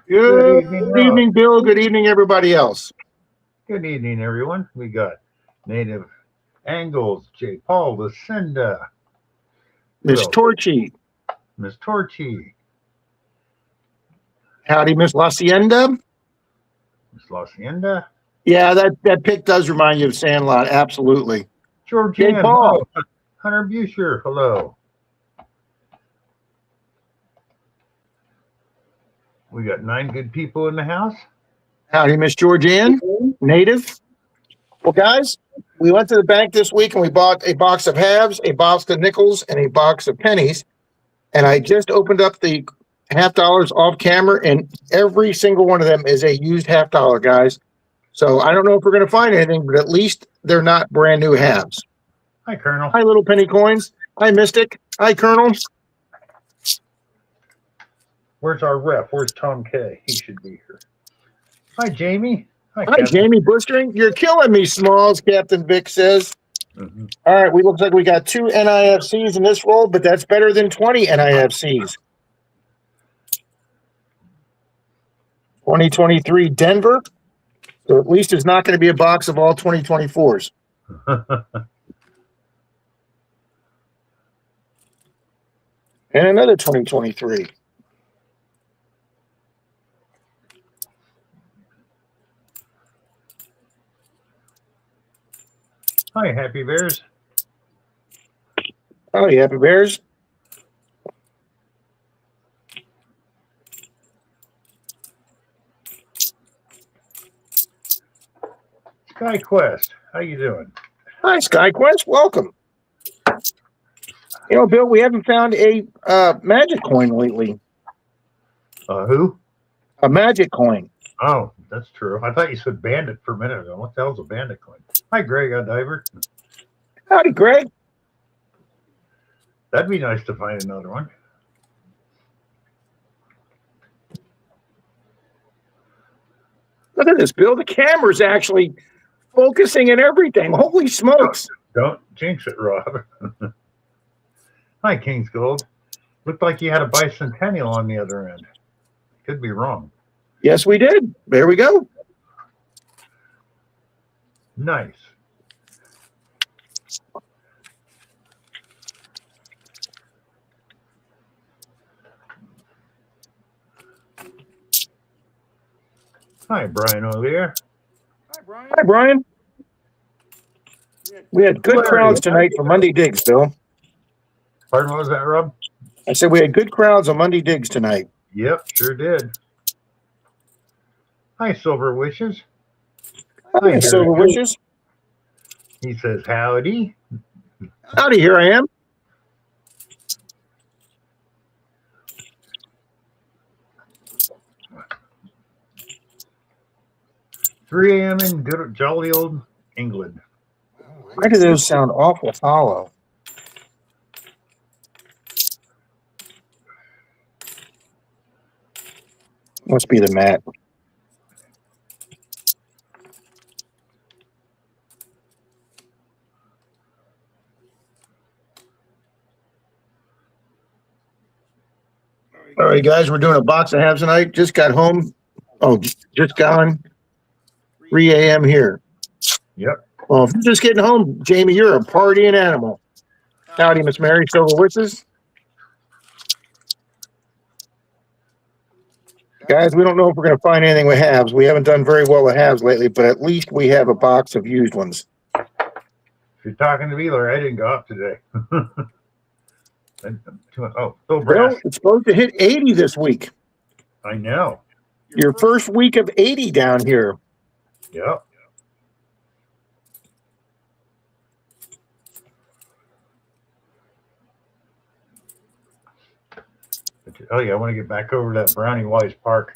Good evening, Rob. evening, Bill. Good evening, everybody else. Good evening, everyone. We got Native Angles, J. Paul, Lucinda, Miss Torchy. Miss Torchy, Howdy, Miss La Hacienda. Miss La Hacienda, Yeah, that pic does remind you of Sandlot. Absolutely. Georgianne, J. Paul. hello. Hunter Busher, hello. We got 9 good people in the house. Howdy, Miss Georgianne. Native. Well, guys, we went to the bank this week and we bought a box of halves, a box of nickels, and a box of pennies. And I just opened up the $50 off camera, and every single one of them is a used $50, guys. So I don't know if we're going to find anything, but at least they're not brand new halves. Hi, Colonel. Hi, little penny coins. Hi, Mystic. Hi, Colonel. Where's our rep? Where's Tom K? He should be here. Hi, Jamie. Hi, Jamie Blistering. You're killing me, Smalls, Captain Vic says. Mm-hmm. All right, we looks like we got 2 NIFCs in this roll, but that's better than 20 NIFCs. 2023 Denver. So at least it's not going to be a box of all 2024s. And another 2023. Hi, Happy Bears. Oh, Happy Bears. SkyQuest, how you doing? Hi, SkyQuest. Welcome. You know, Bill, we haven't found a magic coin lately. Who? A magic coin. Oh, that's true. I thought you said bandit for a minute ago. What the hell's a bandit coin? Hi, Greg Diver. Howdy, Greg. That'd be nice to find another one. Look at this, Bill. The camera's actually focusing and everything. Holy smokes. Don't jinx it, Rob. Hi, King's Gold. Looked like you had a bicentennial on the other end. Could be wrong. Yes, we did. There we go. Nice. Hi, Brian O'Lear. Hi, Brian. We had good crowds tonight for Monday Digs, Bill. Pardon, what was that, Rob? I said we had good crowds on Monday Digs tonight. Yep, sure did. Hi, Silver Wishes. Hi, Silver Wishes. He says, howdy. Howdy, here I am. $3 a.m. in good jolly old England. Why do those sound awful hollow? Must be the mat. All right, guys, we're doing a box of halves tonight. Just got home. Oh, just gone. 3 a.m. here. Yep. Well, if you're just getting home, Jamie, you're a partying animal. Howdy, Miss Mary Silver Wishes. Guys, we don't know if we're going to find anything with halves. We haven't done very well with halves lately, but at least we have a box of used ones. If you're talking to Wheeler, I didn't go up today. Oh, Bill Brass. Well, it's supposed to hit 80 this week. I know. Your first week of 80 down here. Yep. Oh, yeah, I want to get back over to that Brownie Wise Park.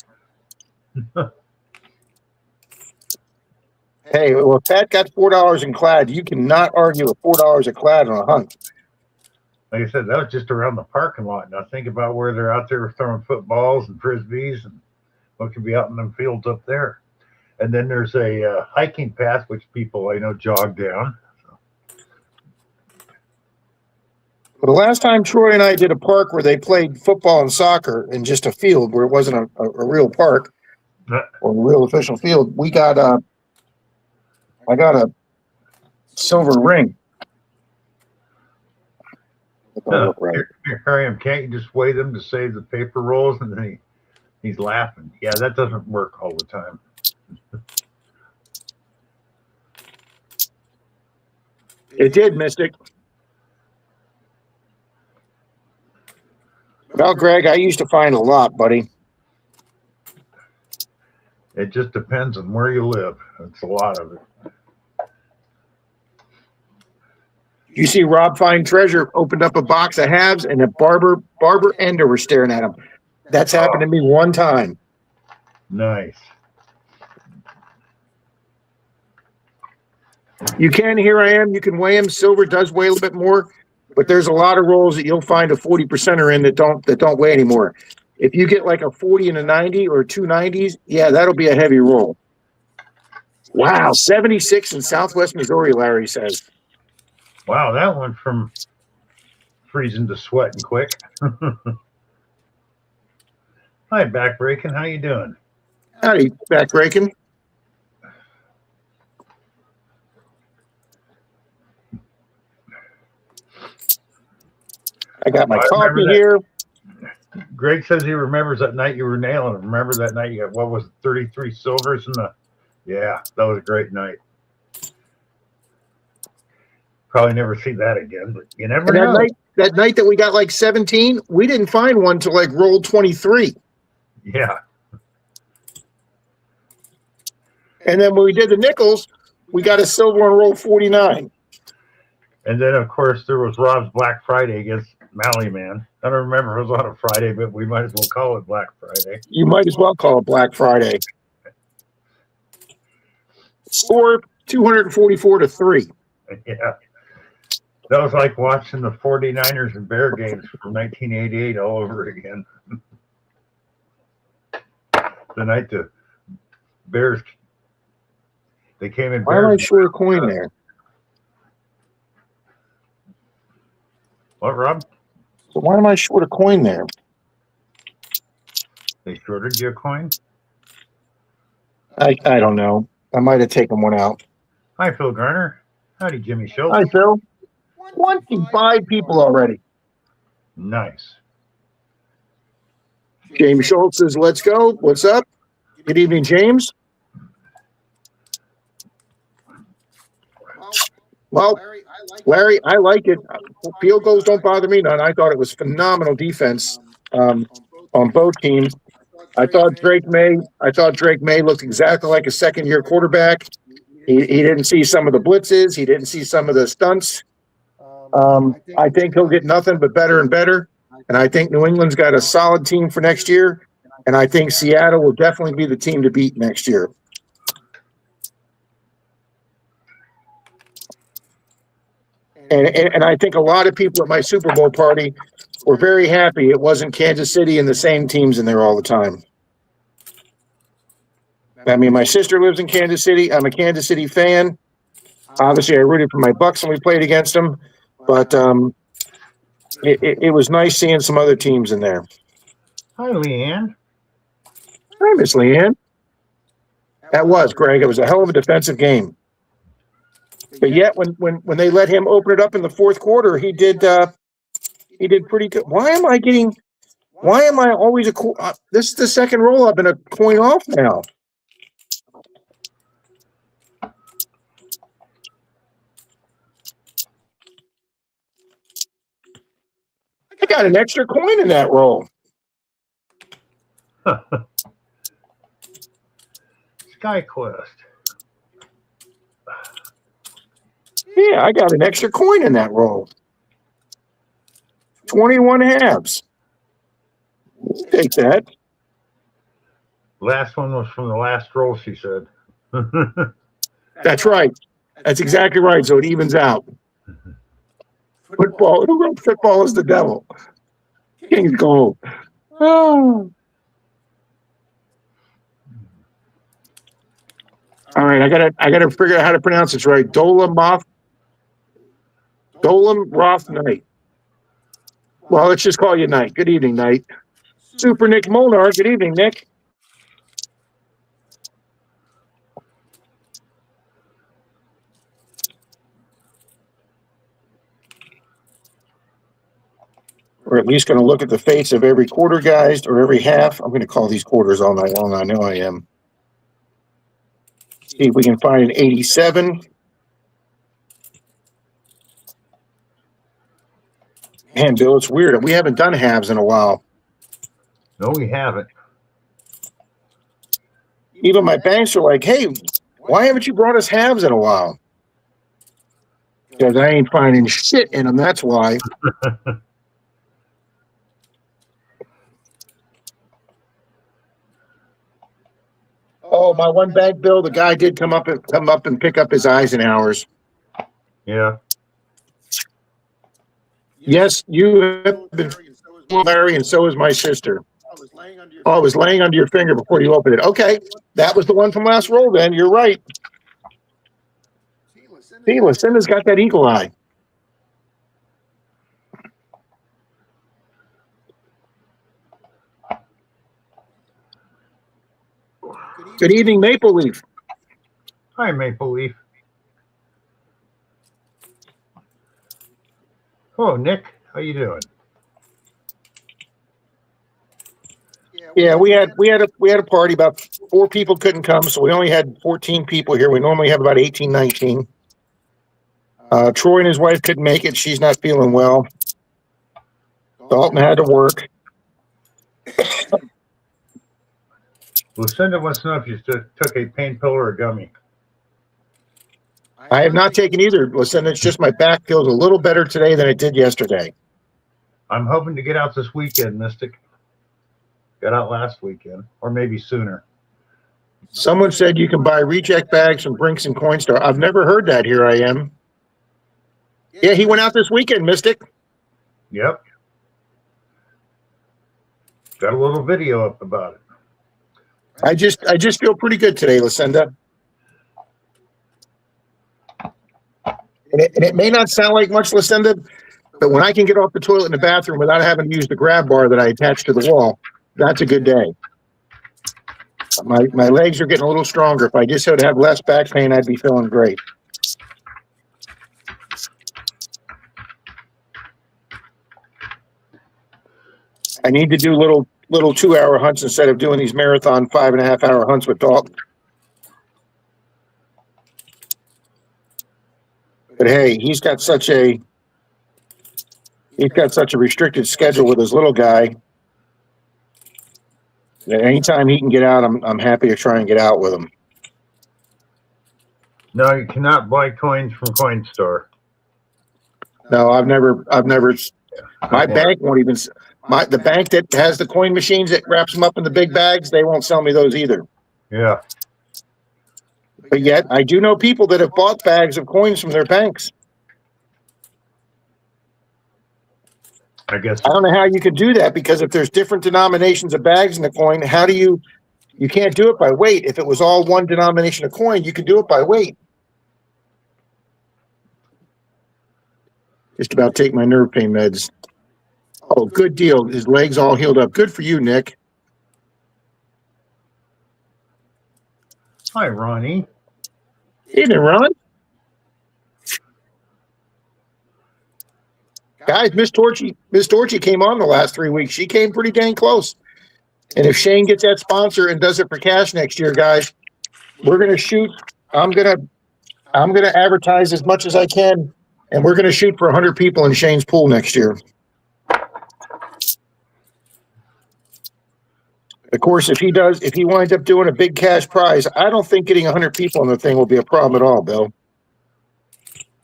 Hey, well, if Pat got $4 in clad, you cannot argue with $4 a clad on a hunt. Like I said, that was just around the parking lot. Now think about where they're out there throwing footballs and frisbees and what could be out in them fields up there. And then there's a hiking path, which people I know jog down. But the last time Troy and I did a park where they played football and soccer in just a field where it wasn't a real park or a real official field, I got a silver ring. Huh. Here I am. Can't you just weigh them to save the paper rolls? And then he's laughing. Yeah, that doesn't work all the time. It did, Mystic. Well, Greg, I used to find a lot, buddy. It just depends on where you live. It's a lot of it. You see Rob find treasure, opened up a box of halves, and a Barber Ender was staring at him. That's happened to me one time. Nice. You can, here I am, you can weigh them. Silver does weigh a little bit more, but there's a lot of rolls that you'll find a 40%er in that don't weigh anymore. If you get like a 40 and a 90 or two 90s, yeah, that'll be a heavy roll. Wow, 76 in Southwest Missouri, Larry says. Wow, that went from freezing to sweating quick. Hi, Backbreaking. How you doing? Howdy, Backbreaking. I got my coffee here. Greg says he remembers that night you were nailing it. Remember that night you got, what was it, 33 silvers in the... Yeah, that was a great night. Probably never see that again, but you never know. That night that we got like 17, we didn't find one till like roll 23. Yeah. And then when we did the nickels, we got a silver on roll 49. And then, of course, there was Rob's Black Friday against Mally Man. I don't remember if it was on a Friday, but we might as well call it Black Friday. You might as well call it Black Friday. Score 244-3. Yeah. That was like watching the 49ers and Bear games from 1988 all over again. The night the Bears, they came in. Why am I short a coin there? What, Rob? So why am I short a coin there? They shorted you a coin? I don't know. I might have taken one out. Hi, Phil Garner. Howdy, Jimmy Schultz. Hi, Phil. 25 people already. Nice. James Schultz says, let's go. What's up? Good evening, James. Well, Larry, I like it. Field goals don't bother me none. I thought it was phenomenal defense on both teams. I thought Drake May looked exactly like a second-year quarterback. He didn't see some of the blitzes. He didn't see some of the stunts. I think he'll get nothing but better and better. And I think New England's got a solid team for next year. And I think Seattle will definitely be the team to beat next year. And I think a lot of people at my Super Bowl party were very happy it wasn't Kansas City and the same teams in there all the time. I mean, my sister lives in Kansas City. I'm a Kansas City fan. Obviously, I rooted for my Bucks when we played against them. But it was nice seeing some other teams in there. Hi, Leanne. Hi, Miss Leanne. That was, Greg. It was a hell of a defensive game. But yet, when they let him open it up in the fourth quarter, he did pretty good. Why am I always this is the second roll up and a coin off now? I got an extra coin in that roll. SkyQuest. Yeah, I got an extra coin in that roll. 21 halves. We'll take that. Last one was from the last roll, she said. That's right. That's exactly right. So it evens out. Football is the devil. King's gold. Oh. All right, I gotta figure out how to pronounce this right. Dolam Roth Knight. Well, let's just call you Knight. Good evening, Knight. Super Nick Molnar. Good evening, Nick. We're at least going to look at the face of every quarter, guys, or every half. I'm going to call these quarters all night long. I know I am. See if we can find an 87. Man, Bill, it's weird. We haven't done halves in a while. No, we haven't. Even my banks are like, hey, why haven't you brought us halves in a while? Because I ain't finding shit in them. That's why. Oh, my one bank, Bill, the guy did come up and pick up his Eisenhowers. Yeah. Yes, you have been Larry, and so is my sister. Oh, I was laying under your finger before you opened it. Okay, that was the one from last roll then. You're right. See, Lucinda's got that eagle eye. Good evening, Maple Leaf. Hi, Maple Leaf. Oh, Nick, how you doing? Yeah, we had a party. About 4 people couldn't come, so we only had 14 people here. We normally have about 18, 19. Troy and his wife couldn't make it. She's not feeling well. Dalton had to work. Lucinda wants to know if you took a pain pill or a gummy. I have not taken either, Lucinda. It's just my back feels a little better today than it did yesterday. I'm hoping to get out this weekend, Mystic. Got out last weekend, or maybe sooner. Someone said you can buy reject bags from Brinks and Coinstar. I've never heard that. Here I am. Yeah, he went out this weekend, Mystic. Yep. Got a little video up about it. I just feel pretty good today, Lucinda. And it may not sound like much, Lucinda, but when I can get off the toilet in the bathroom without having to use the grab bar that I attached to the wall, that's a good day. My legs are getting a little stronger. If I just had to have less back pain, I'd be feeling great. I need to do little 2-hour hunts instead of doing these marathon 5.5-hour hunts with Dalton. But hey, he's got such a restricted schedule with his little guy that anytime he can get out, I'm happy to try and get out with him. No, you cannot buy coins from Coinstar. No, I've never. My bank won't even. The bank that has the coin machines that wraps them up in the big bags, they won't sell me those either. Yeah. But yet, I do know people that have bought bags of coins from their banks. I guess. I don't know how you could do that, because if there's different denominations of bags in the coin, how do you can't do it by weight. If it was all one denomination of coin, you could do it by weight. Just about take my nerve pain meds. Oh, good deal. His legs all healed up. Good for you, Nick. Hi, Ronnie. Evening, Ron. Guys, Miss Torchy came on the last 3 weeks. She came pretty dang close. And if Shane gets that sponsor and does it for cash next year, guys, we're gonna shoot. I'm gonna advertise as much as I can, and we're gonna shoot for 100 people in Shane's pool next year. Of course, if he winds up doing a big cash prize, I don't think getting 100 people on the thing will be a problem at all, Bill.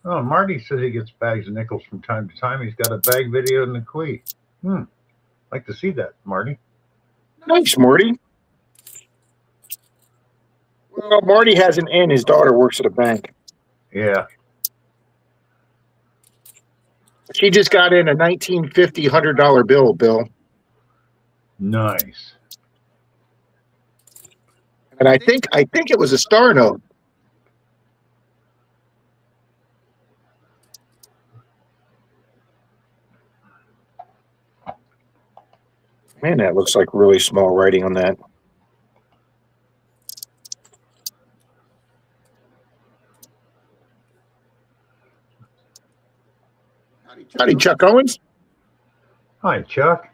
Oh, Marty says he gets bags of nickels from time to time. He's got a bag video in the Quee. Like to see that, Marty. Thanks, Marty. Well, Marty has an N. His daughter works at a bank. Yeah. She just got in a 1950 $100 bill, Bill. Nice. And I think it was a star note. Man, that looks like really small writing on that. Howdy, Chuck Owens. Hi, Chuck.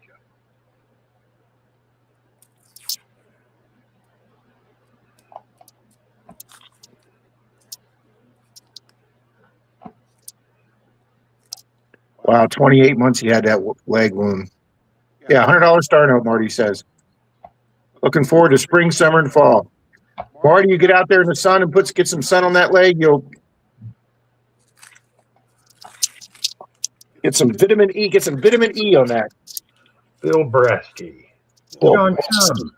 Wow, 28 months he had that leg wound. Yeah, $100 star note, Marty says. Looking forward to spring, summer, and fall. Marty, you get out there in the sun and get some sun on that leg, you'll get some vitamin E. Get some vitamin E on that. Bill Brasky. John Shum.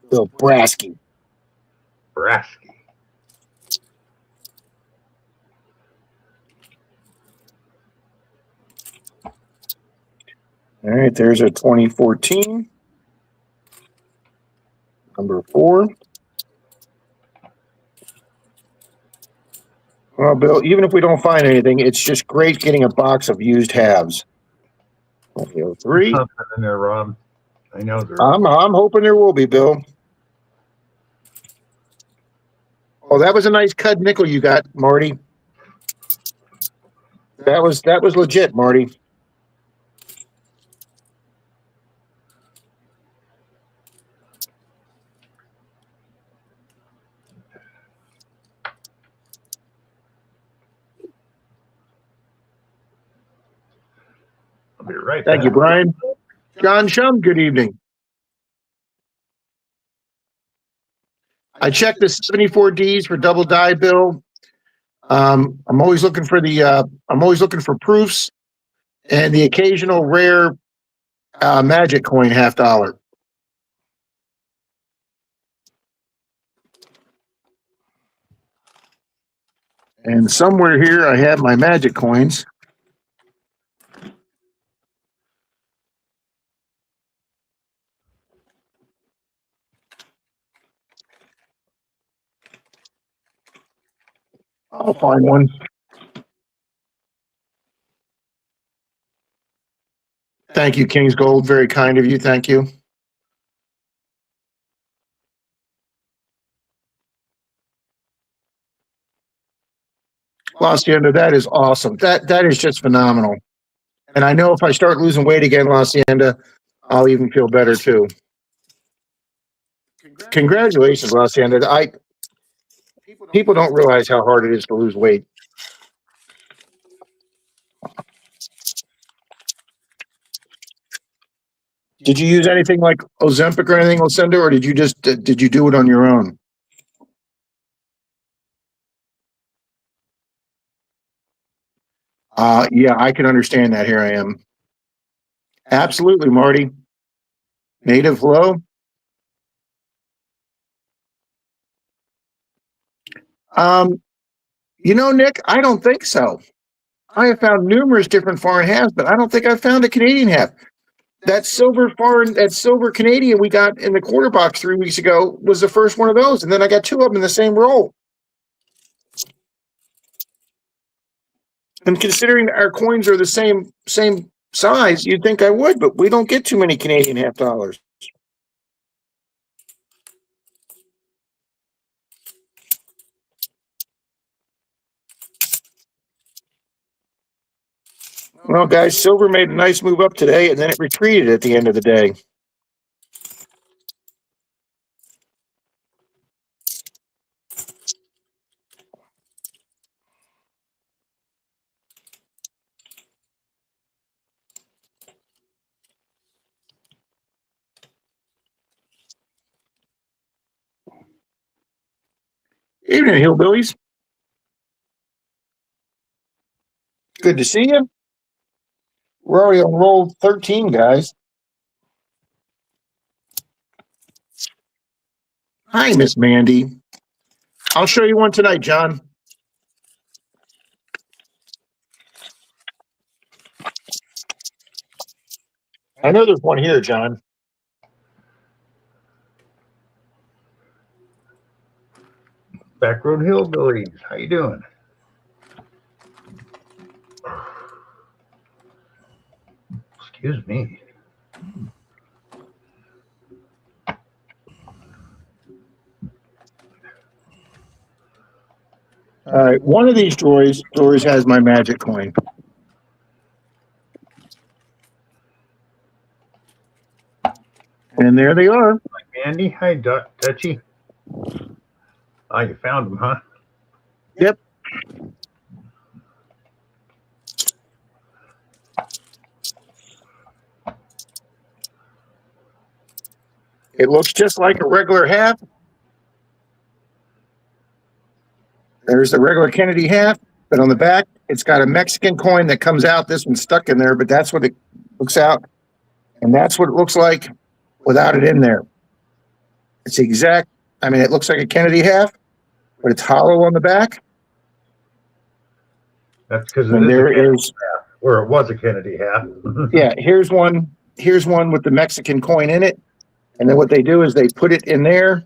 Bill Brasky. Brasky. All right, there's a 2014. Number 4. Well, Bill, even if we don't find anything, it's just great getting a box of used halves. 3. Something in there, Rob. I know there. I'm hoping there will be, Bill. Oh, that was a nice cut nickel you got, Marty. That was legit, Marty. I'll be right back. Thank you, Brian. John Shum, good evening. I checked the 74Ds for double die, Bill. I'm always looking for proofs and the occasional rare magic coin $50. And somewhere here I have my magic coins. I'll find one. Thank you, King's Gold. Very kind of you. Thank you. Hacienda, that is awesome. That is just phenomenal. And I know if I start losing weight again, Hacienda, I'll even feel better too. Congratulations, Hacienda. People don't realize how hard it is to lose weight. Did you use anything like Ozempic or anything, Lucinda, or did you do it on your own? Yeah, I can understand that. Here I am. Absolutely, Marty. Native low. Nick, I don't think so. I have found numerous different foreign halves, but I don't think I've found a Canadian half. That silver Canadian we got in the quarter box 3 weeks ago was the first one of those, and then I got 2 of them in the same roll. And considering our coins are the same size, you'd think I would, but we don't get too many Canadian $50. Well, guys, silver made a nice move up today, and then it retreated at the end of the day. Evening, hillbillies. Good to see you. We're already on roll 13, guys. Hi, Miss Mandy. I'll show you one tonight, John. I know there's one here, John. Backroad Hillbillies. How you doing? Excuse me. All right, one of these drawers has my magic coin. And there they are. Andy, hi, Dutchy. Oh, you found them, huh? Yep. It looks just like a regular half. There's the regular Kennedy half, but on the back, it's got a Mexican coin that comes out. This one's stuck in there, but that's what it looks out. And that's what it looks like without it in there. It's the exact, I mean, it looks like a Kennedy half, but it's hollow on the back. That's because And there is, or it was a Kennedy half. yeah, here's one with the Mexican coin in it. And then what they do is they put it in there.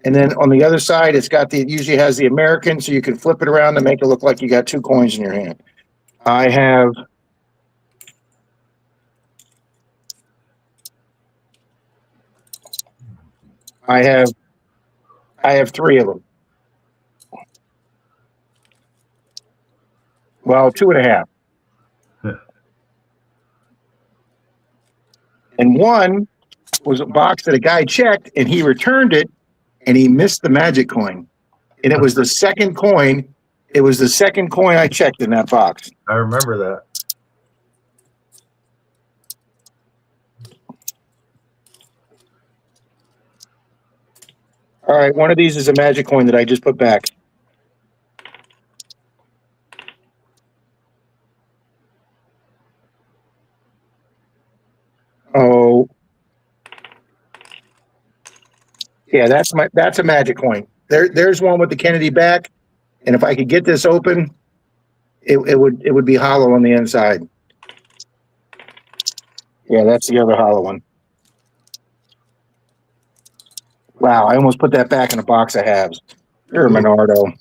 And then on the other side, it usually has the American, so you can flip it around to make it look like you got two coins in your hand. I have three of them. Well, 2.5. And one was a box that a guy checked and he returned it and he missed the magic coin. And it was the second coin. It was the second coin I checked in that box. I remember that. All right, one of these is a magic coin that I just put back. Oh, yeah, that's a magic coin. There's one with the Kennedy back, and if I could get this open, it would be hollow on the inside. Yeah, that's the other hollow one. Wow, I almost put that back in a box of halves. You're a Menardo.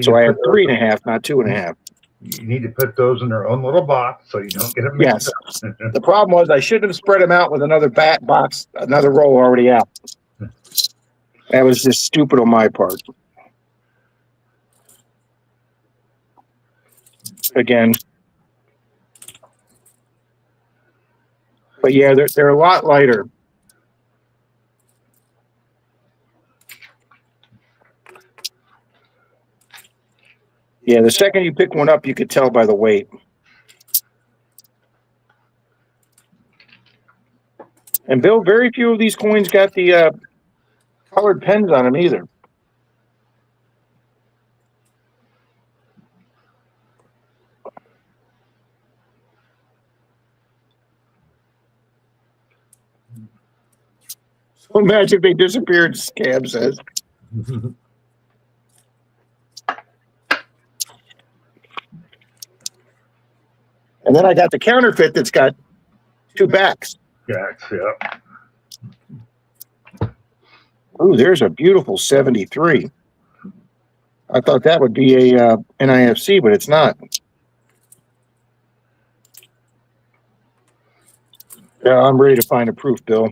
So I have 3.5, not 2.5. You need to put those in their own little box so you don't get them mixed up. The problem was I shouldn't have spread them out with another box, another roll already out. That was just stupid on my part. Again. But yeah, they're a lot lighter. Yeah, the second you pick one up, you could tell by the weight. And Bill, very few of these coins got the colored pens on them either. So imagine if they disappeared, Scab says. And then I got the counterfeit that's got two backs. Yeah. Ooh, there's a beautiful 73. I thought that would be a NIFC, but it's not. Yeah, I'm ready to find a proof, Bill.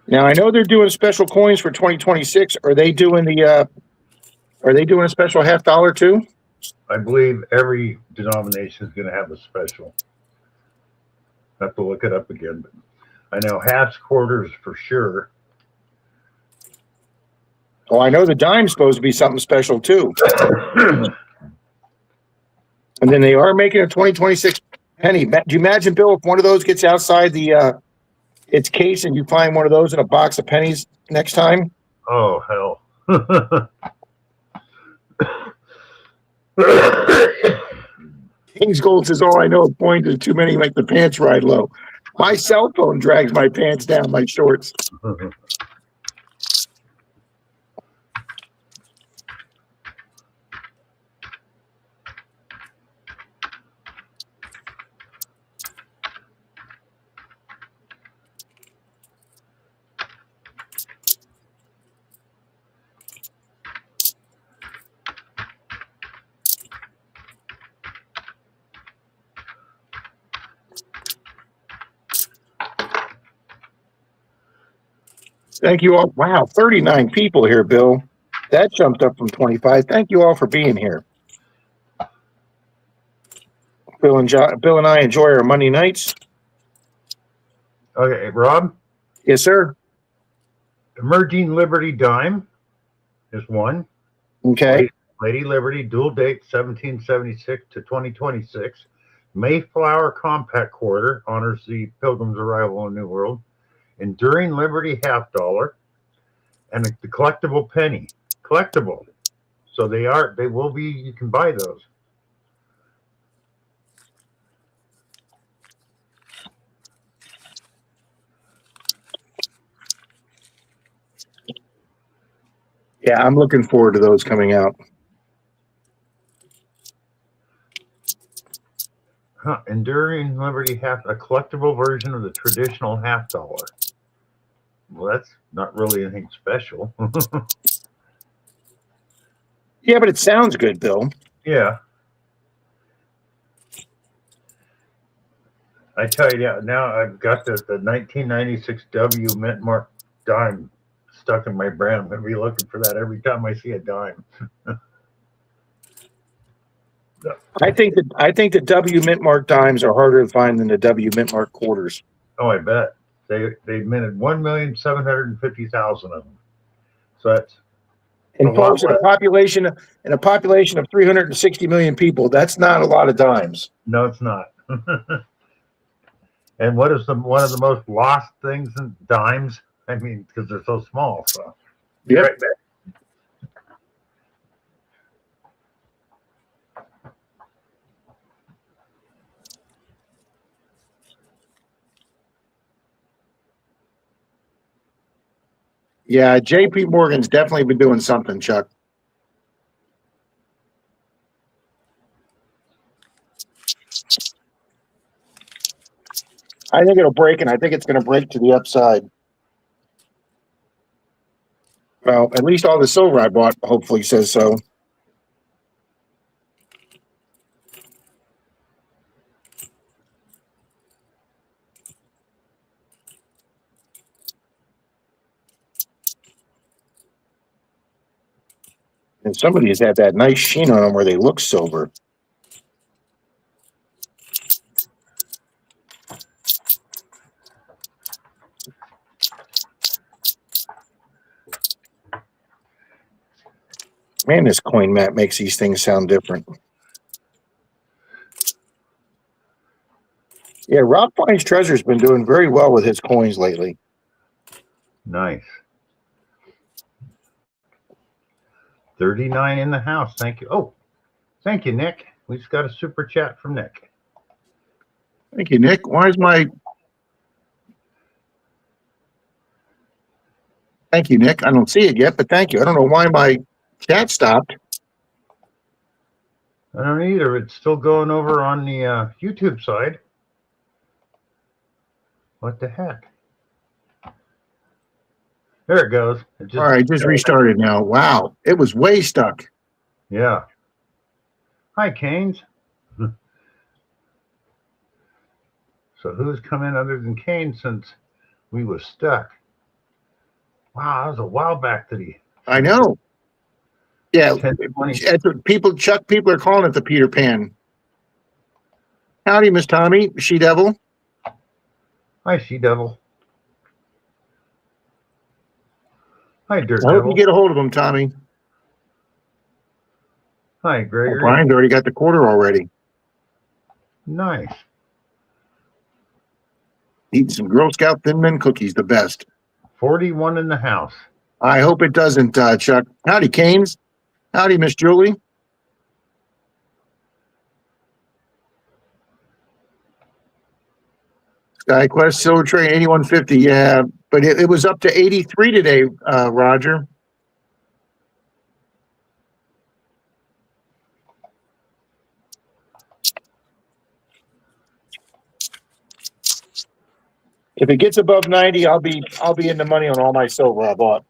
Now I know they're doing special coins for 2026. Are they doing a special $50 too? I believe every denomination is going to have a special. I have to look it up again, but I know halves, quarters for sure. Oh, I know the dime's supposed to be something special too. And then they are making a 2026 penny. Do you imagine, Bill, if one of those gets outside its case and you find one of those in a box of pennies next time? Oh, hell. King's Gold says, all I know of points is too many make the pants ride low. My cell phone drags my pants down my shorts. Thank you all. Wow, 39 people here, Bill. That jumped up from 25. Thank you all for being here. Bill and I enjoy our Monday nights. Okay, Rob. Yes, sir. Emerging Liberty Dime is one. Okay. Lady Liberty, dual date 1776 to 2026. Mayflower Compact Quarter honors the Pilgrim's arrival in the New World. Enduring Liberty half dollar, and the collectible penny. Collectible. So they will be, you can buy those. Yeah, I'm looking forward to those coming out. Enduring Liberty a collectible version of the traditional half dollar. Well, that's not really anything special. Yeah, but it sounds good, Bill. Yeah. I tell you now I've got the 1996 W mint mark dime stuck in my brain. I'm going to be looking for that every time I see a dime. I think the W mint mark dimes are harder to find than the W mint mark quarters. Oh, I bet they minted 1,750,000 of them. So that's folks, in a population of 360 million people, that's not a lot of dimes. No, it's not. And what is one of the most lost things in dimes? I mean, because they're so small. So, yep. Right back. Yeah, J.P. Morgan's definitely been doing something, Chuck. I think it'll break, and I think it's going to break to the upside. Well, at least all the silver I bought hopefully says so. And some of these have that nice sheen on them where they look silver. Man, this coin mat makes these things sound different. Yeah, Rob Fine's Treasure's been doing very well with his coins lately. Nice. 39 in the house. Thank you. Oh, thank you, Nick. We just got a super chat from Nick. Thank you, Nick. Why is my... Thank you, Nick. I don't see it yet, but thank you. I don't know why my chat stopped. I don't either. It's still going over on the YouTube side. What the heck? There it goes. All right, just restarted now. Wow, it was way stuck. Yeah. Hi, Keynes. So who's come in other than Keynes since we was stuck? Wow, that was a while back that he... I know. Yeah, that's what Chuck, people are calling it the Peter Pan. Howdy, Miss Tommy, She-Devil. Hi, She-Devil. Hi, Dirt I hope Devil. you get a hold of him, Tommy. Hi, Gregory. Brian's already got the quarter already. Nice. Eating some Girl Scout Thin Mint cookies, the best. 41 in the house. I hope it doesn't, Chuck. Howdy, Keynes. Howdy, Miss Julie. SkyQuest Silver Train 8150, yeah, but it was up to 83 today, Roger. If it gets above 90, I'll be in the money on all my silver I bought.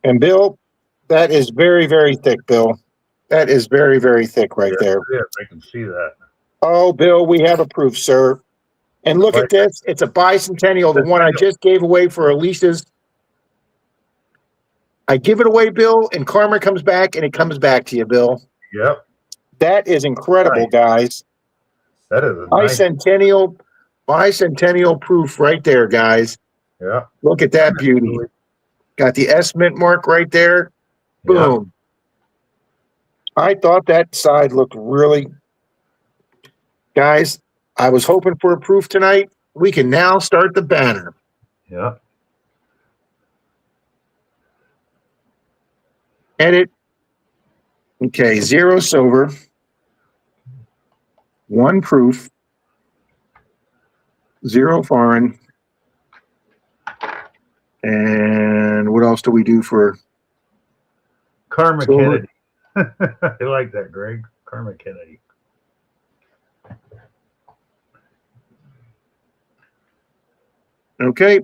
And Bill, that is very, very thick, Bill. That is very, very thick right there. Yeah, I can see that. Oh, Bill, we have a proof, sir. And look at this. It's a bicentennial, the one I just gave away for Alicia's. I give it away, Bill, and karma comes back, and it comes back to you, Bill. Yep. That is incredible, guys. That is a nice bicentennial proof right there, guys. Yeah. Look at that beauty. Got the S mint mark right there. Boom. Yeah. I thought that side looked really... Guys, I was hoping for a proof tonight. We can now start the banner. Yeah. Edit. Okay, 0 silver. 1 proof. 0 foreign. And what else do we do for Karma silver? Kennedy? I like that, Greg. Karma Kennedy. Okay.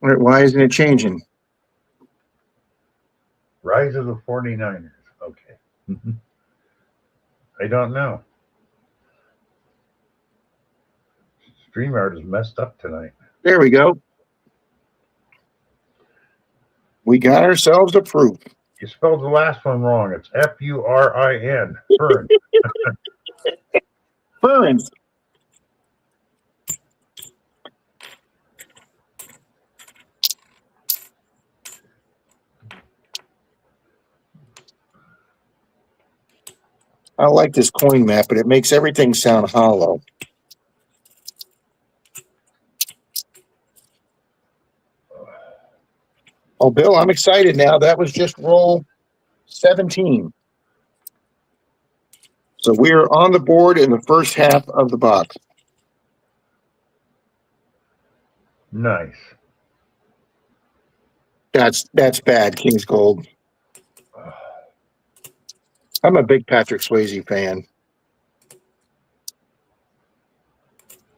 All right, why isn't it changing? Rise of the 49ers. Okay. I don't know. StreamYard is messed up tonight. There we go. We got ourselves a proof. You spelled the last one wrong. It's F-U-R-I-N. FERRIN. FERRIN. I like this coin map, but it makes everything sound hollow. Oh, Bill, I'm excited now. That was just roll 17. So we're on the board in the first half of the box. Nice. That's bad, King's Gold. I'm a big Patrick Swayze fan.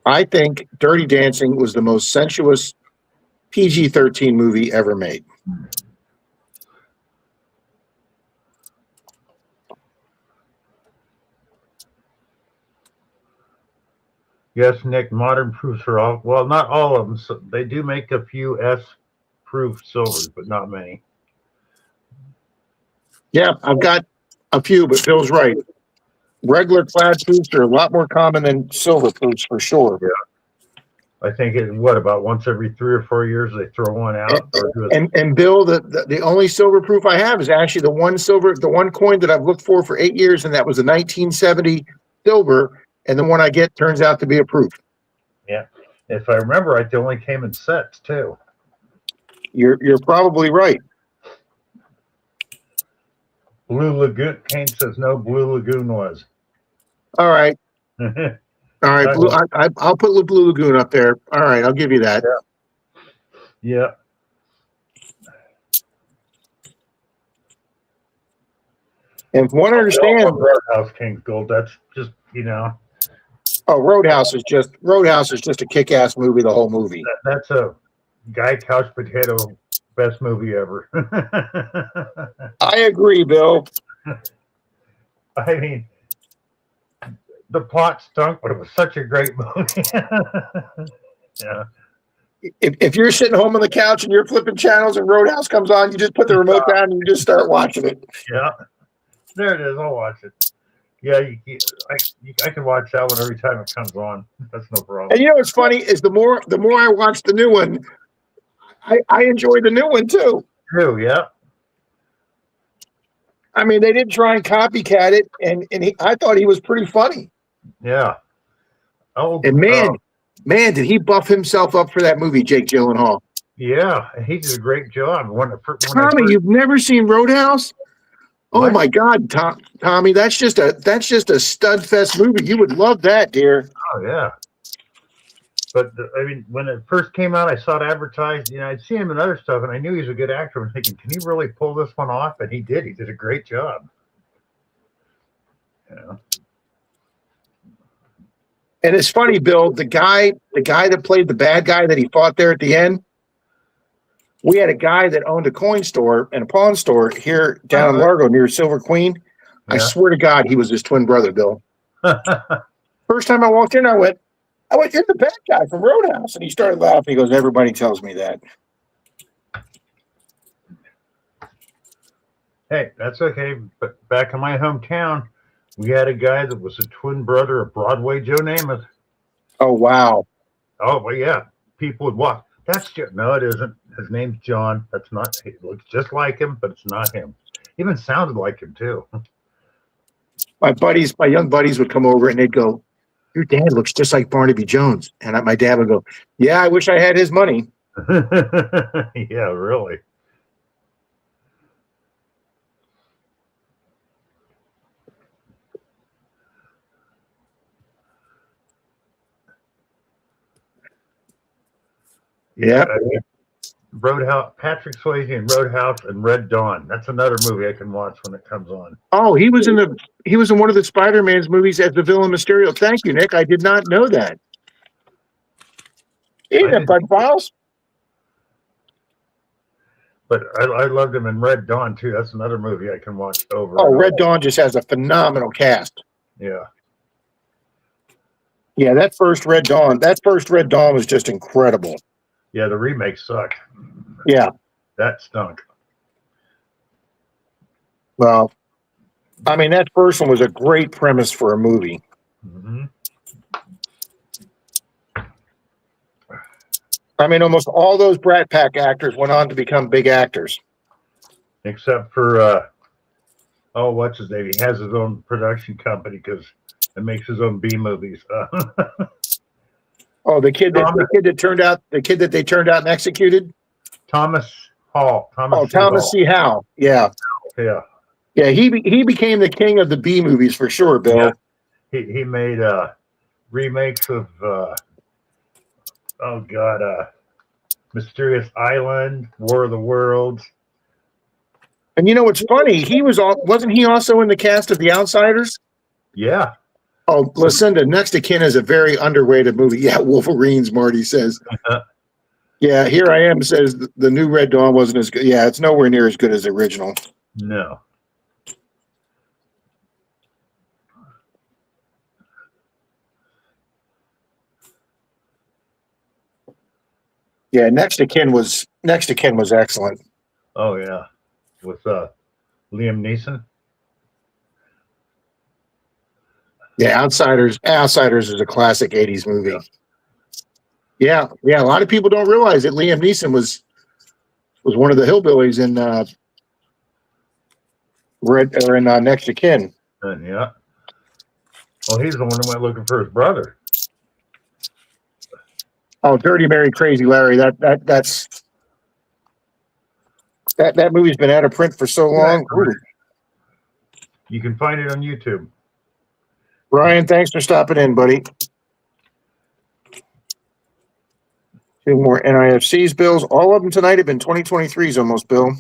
I think Dirty Dancing was the most sensuous PG-13 movie ever made. Yes, Nick, modern proofs are all, well, not all of them. So they do make a few S-proof silvers, but not many. Yeah, I've got a few, but Bill's right. Regular clad proofs are a lot more common than silver proofs for sure. Yeah. I think about once every 3 or 4 years they throw one out. And Bill, the only silver proof I have is actually the one coin that I've looked for 8 years, and that was a 1970 silver, and the one I get turns out to be a proof. Yeah. If I remember right, they only came in sets too. You're probably right. Blue Lagoon. Kane says no, Blue Lagoon was. All right. All right. I'll put Blue Lagoon up there. All right. I'll give you that. Yeah. And from what I understand, Roadhouse King's Gold. That's just, Oh, Roadhouse is just a kick-ass movie. The whole movie. That's a Guy Couch Potato best movie ever. I agree, Bill. I mean, the plot stunk, but it was such a great movie. Yeah. If you're sitting home on the couch and you're flipping channels and Roadhouse comes on, you just put the remote down and you just start watching it. Yeah. There it is. I'll watch it. Yeah, I can watch that one every time it comes on. That's no problem. And you know what's funny is the more I watch the new one, I enjoy the new one too. True, yeah. I mean, they didn't try and copycat it, and I thought he was pretty funny. Yeah. Oh, and man, did he buff himself up for that movie, Jake Gyllenhaal? Yeah, he did a great job. Tommy, you've never seen Roadhouse? Oh my God, Tommy, that's just a stud fest movie. You would love that, dear. Oh yeah. But I mean, when it first came out, I saw it advertised. I'd seen him in other stuff, and I knew he was a good actor. I'm thinking, can he really pull this one off? And he did. He did a great job. And it's funny, Bill. The guy that played the bad guy that he fought there at the end. We had a guy that owned a coin store and a pawn store here down in Largo near Silver Queen. I swear to God, he was his twin brother, Bill. First time I walked in, I went, you're the bad guy from Roadhouse. And he started laughing. He goes, everybody tells me that. Hey, that's okay. But back in my hometown, we had a guy that was a twin brother of Broadway Joe Namath. Oh, wow. Oh, well, yeah. People would walk. That's just, no, it isn't. His name's John. That's not, it looks just like him, but it's not him. Even sounded like him, too. My young buddies would come over and they'd go, your dad looks just like Barnaby Jones. And my dad would go, yeah, I wish I had his money. Yeah, really. Yeah. Roadhouse, Patrick Swayze in Roadhouse and Red Dawn. That's another movie I can watch when it comes on. Oh, he was in one of the Spider-Man's movies as the villain Mysterio. Thank you, Nick. I did not know that. Ain't that Bud Files? But I loved him in Red Dawn too. That's another movie I can watch over. Oh, Red Dawn just has a phenomenal cast. Yeah. Yeah, that first Red Dawn was just incredible. Yeah, the remake sucked. Yeah. That stunk. Well, I mean, that first one was a great premise for a movie. Mm-hmm. I mean, almost all those Brat Pack actors went on to become big actors. Except for, what's his name? He has his own production company because it makes his own B movies. Oh, the kid that they turned out and executed? Thomas Hall. Thomas C. Howell. Yeah. Yeah. Yeah, he became the king of the B movies for sure, Bill. Yeah. He made remakes of Mysterious Island, War of the Worlds. And you know what's funny? Wasn't he also in the cast of The Outsiders? Yeah. Oh, Lucinda, Next of Kin is a very underrated movie. Yeah, Wolverines, Marty says. Yeah, Here I Am says the new Red Dawn wasn't as good. Yeah, it's nowhere near as good as the original. No. Yeah, Next of Kin was excellent. Oh yeah, with Liam Neeson. Yeah, Outsiders is a classic '80s movie. Yeah. A lot of people don't realize that Liam Neeson was one of the hillbillies in Next of Kin. Yeah. Well, he's the one who went looking for his brother. Oh, Dirty Mary, Crazy Larry. That movie's been out of print for so long. Ooh. You can find it on YouTube. Brian, thanks for stopping in, buddy. Two more NIFCs, Bills. All of them tonight have been 2023s almost, Bill.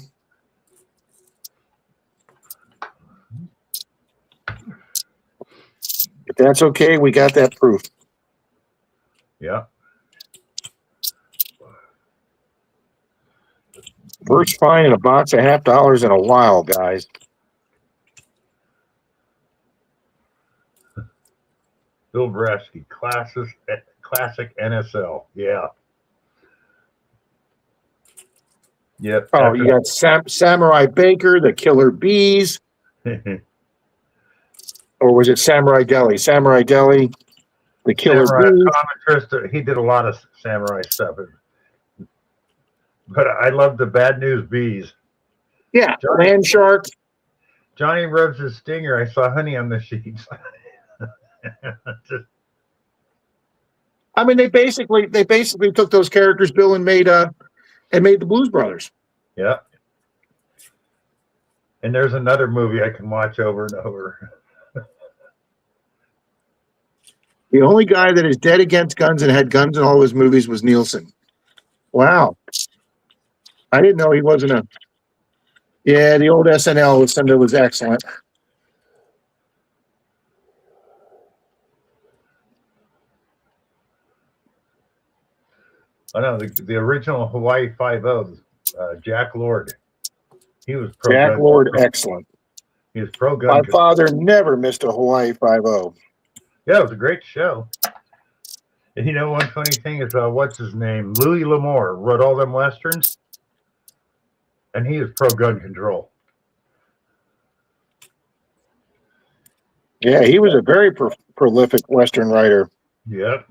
If that's okay, we got that proof. Yeah. First find in a box of $50 in a while, guys. Bill Brasky, classic NSL. Yeah. Yep. Oh, you got Samurai Baker, the Killer Bees. Or was it Samurai Deli? Samurai Deli, the Killer Bees. He did a lot of samurai stuff. But I love the Bad News Bees. Yeah, Land Shark. Johnny rubs his stinger. I saw honey on the sheets. I mean, they basically took those characters, Bill, and made the Blues Brothers. Yeah. And there's another movie I can watch over and over. The only guy that is dead against guns and had guns in all of his movies was Nielsen. Wow. I didn't know he wasn't a... Yeah, the old SNL was excellent. I know, the original Hawaii Five-O, Jack Lord. He was Jack Lord, excellent. He was pro-gun My control. father never missed a Hawaii 5-0. Yeah, it was a great show. And you know, one funny thing is, what's his name? Louis L'Amour wrote all them westerns, and he was pro-gun control. Yeah, he was a very prolific Western writer. Yep.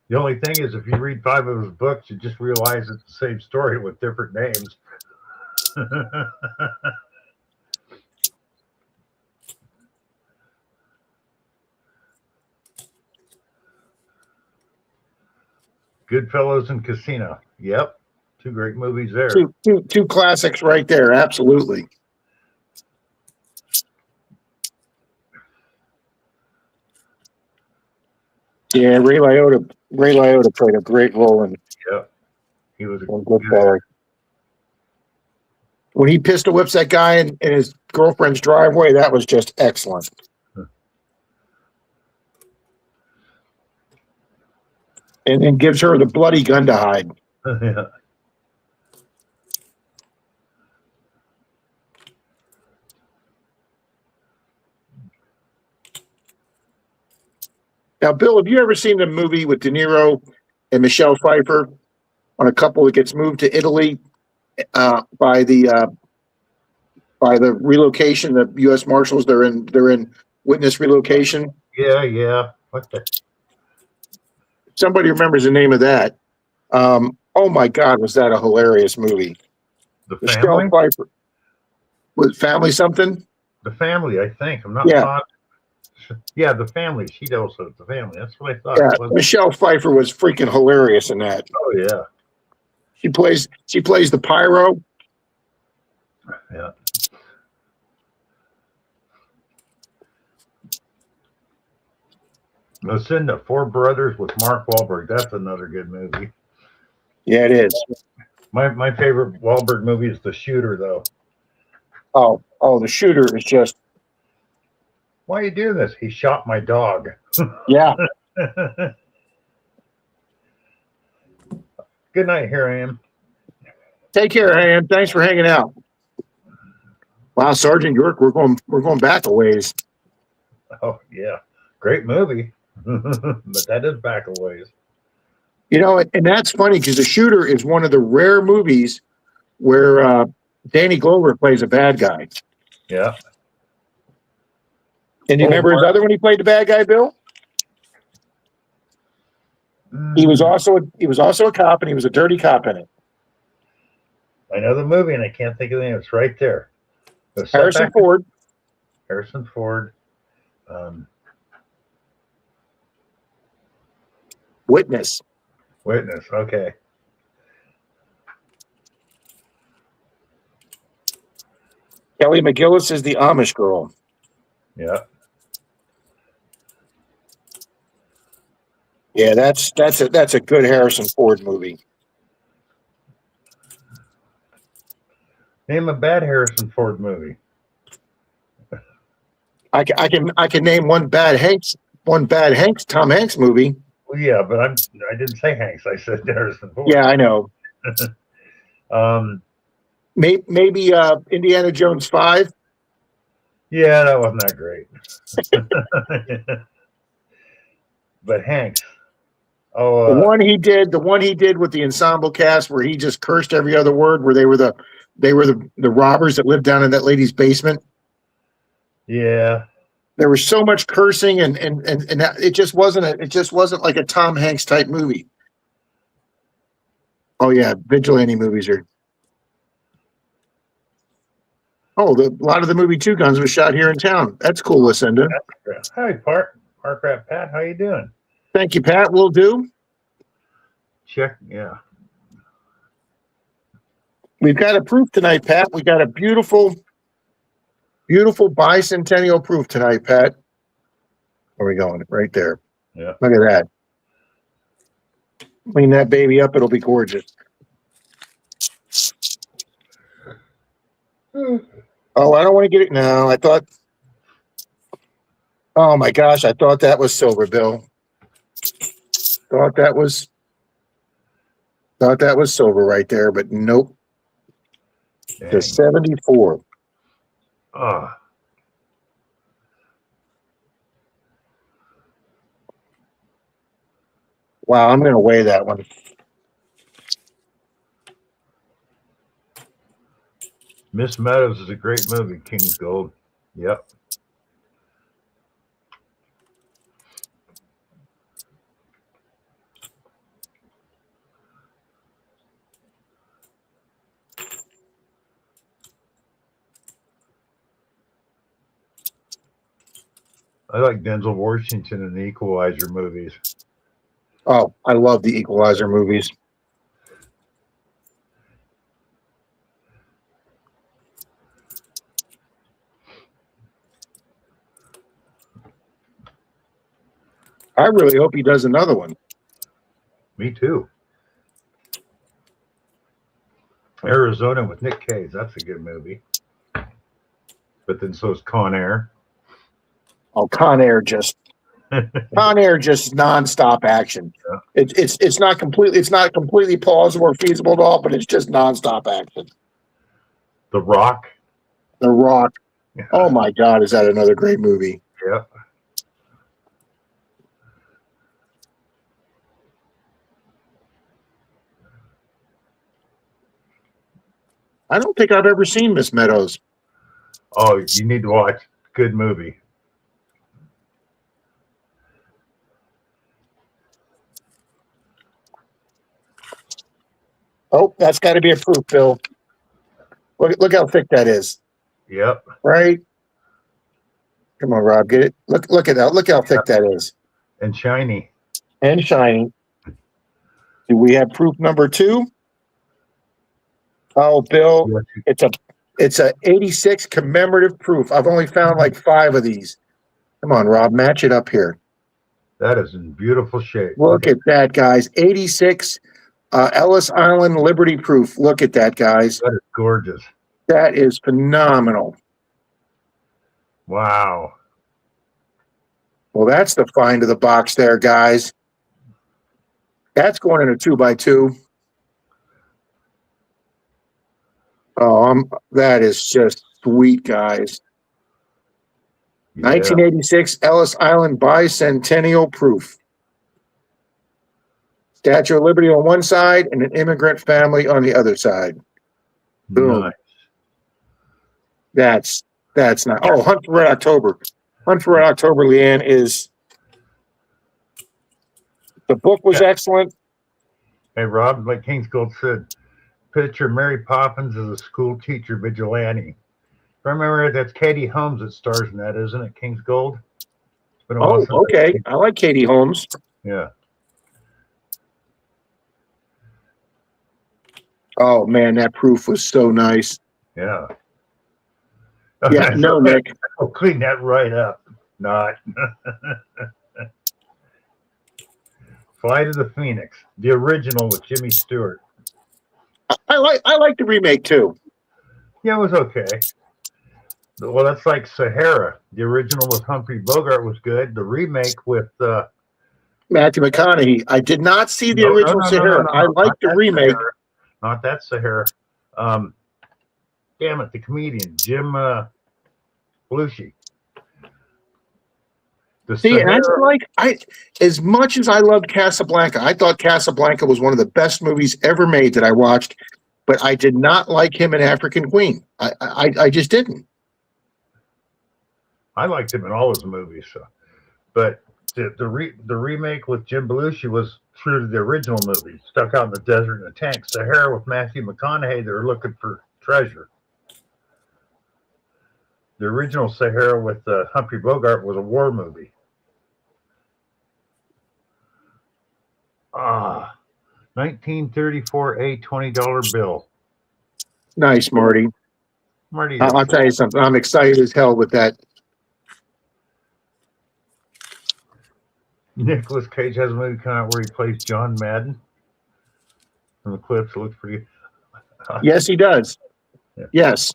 The only thing is, if you read 5 of his books, you just realize it's the same story with different names. Goodfellas and Casino. Yep. 2 great movies there. Two classics right there. Absolutely. Yeah, Ray Liotta played a great role in. Yep. He was a Goodfellas. When he pistol whips that guy in his girlfriend's driveway, that was just excellent. And then gives her the bloody gun to hide. Yeah. Now, Bill, have you ever seen the movie with De Niro and Michelle Pfeiffer on a couple that gets moved to Italy by the relocation? The U.S. Marshals, they're in witness relocation. Yeah. What the? Somebody remembers the name of that. Oh my God, was that a hilarious movie? The Michelle Family? Pfeiffer. Was Family something? The Family, I think. I'm not positive. Yeah, The Family. She also was The Family. That's what I thought. Yeah, Michelle Pfeiffer was freaking hilarious in that. Oh yeah. She plays the pyro. Yeah. Lucinda, 4 Brothers with Mark Wahlberg. That's another good movie. Yeah, it is. My favorite Wahlberg movie is The Shooter, though. Oh, The Shooter is just. Why are you doing this? He shot my dog. Yeah. Good night, here I am. Take care, Ham. Thanks for hanging out. Wow, Sergeant York, we're going back a ways. Oh yeah, great movie, but that is back a ways. You know, and that's funny because The Shooter is one of the rare movies where Danny Glover plays a bad guy. Yeah. And you remember his other one? He played the bad guy, Bill. He was also a cop, and he was a dirty cop in it. I know the movie, and I can't think of the name. It's right there. Harrison Ford. Harrison Ford. Witness. Okay. Kelly McGillis is the Amish girl. Yeah. Yeah, that's a good Harrison Ford movie. Name a bad Harrison Ford movie. I can name one bad Tom Hanks movie. Well, yeah, but I didn't say Hanks. I said Harrison Ford. Yeah, I know. Maybe Indiana Jones 5. Yeah, that wasn't that great. But Hanks. Oh, the one he did with the ensemble cast where he just cursed every other word, where they were the robbers that lived down in that lady's basement. Yeah. There was so much cursing and it just wasn't like a Tom Hanks type movie. Oh yeah, vigilante movies are. Oh, a lot of the movie Two Guns was shot here in town. That's cool, Lucinda. Hi, Park Rat Pat. How you doing? Thank you, Pat. Will do. Check. Yeah. We've got a proof tonight, Pat. We got a beautiful bicentennial proof tonight, Pat. Where are we going? Right there. Yeah. Look at that. Clean that baby up. It'll be gorgeous. Oh, I don't want to get it. No, I thought. Oh my gosh, I thought that was silver, Bill. Thought that was silver right there, but nope. Dang. The 74. Oh, Wow, I'm going to weigh that one. Miss Meadows is a great movie, King's Gold. Yep. I like Denzel Washington in the Equalizer movies. Oh, I love the Equalizer movies. I really hope he does another one. Me too. Arizona with Nick Cage. That's a good movie. But then so is Con Air. Oh, Con Air just nonstop action. Yeah. It's not completely plausible or feasible at all, but it's just nonstop action. The Rock. The Rock. Oh my God, is that another great movie? Yep. I don't think I've ever seen Miss Meadows. Oh, you need to watch. Good movie. Oh, that's got to be a proof, Bill. Look how thick that is. Yep. Right? Come on, Rob, get it. Look at that. Look how thick that is. And shiny. And shiny. Do we have proof number 2? Oh, Bill, it's a 86 commemorative proof. I've only found like 5 of these. Come on, Rob, match it up here. That is in beautiful shape. Look at that, guys. 86 Ellis Island Liberty proof. Look at that, guys. That is gorgeous. That is phenomenal. Wow. Well, that's the find of the box there, guys. That's going in a 2x2. Oh, that is just sweet, guys. Yeah. 1986 Ellis Island Bicentennial Proof. Statue of Liberty on one side and an immigrant family on the other side. Boom. Nice. That's not. Oh, Hunt for Red October. Hunt for Red October, Leanne, is. The book was excellent. Hey, Rob, like King's Gold said, picture Mary Poppins as a school teacher vigilante. Remember, that's Katie Holmes that stars in that, isn't it? King's Gold. It's been a while since okay. I like Katie Holmes. Yeah. Oh man, that proof was so nice. Yeah. Yeah. No, Nick. I'll clean that right up. Not. Flight of the Phoenix, the original with Jimmy Stewart. I like the remake too. Yeah, it was okay. Well, that's like Sahara. The original with Humphrey Bogart was good. The remake with Matthew McConaughey. I did not see the original Sahara. I like the remake. Sahara. Not that Sahara. Damn it, the comedian Jim Belushi. See, and as much as I loved Casablanca, I thought Casablanca was one of the best movies ever made that I watched, but I did not like him in African Queen. I just didn't. I liked him in all his movies, but the remake with Jim Belushi was true to the original movie. Stuck out in the desert in a tank. Sahara with Matthew McConaughey, they're looking for treasure. The original Sahara with Humphrey Bogart was a war movie. 1934 $20 bill. Nice, Marty. Marty, I'll tell you something. I'm excited as hell with that. Nicolas Cage has a movie coming out where he plays John Madden. From the clips, it looks pretty. Yes, he does. Yeah. Yes.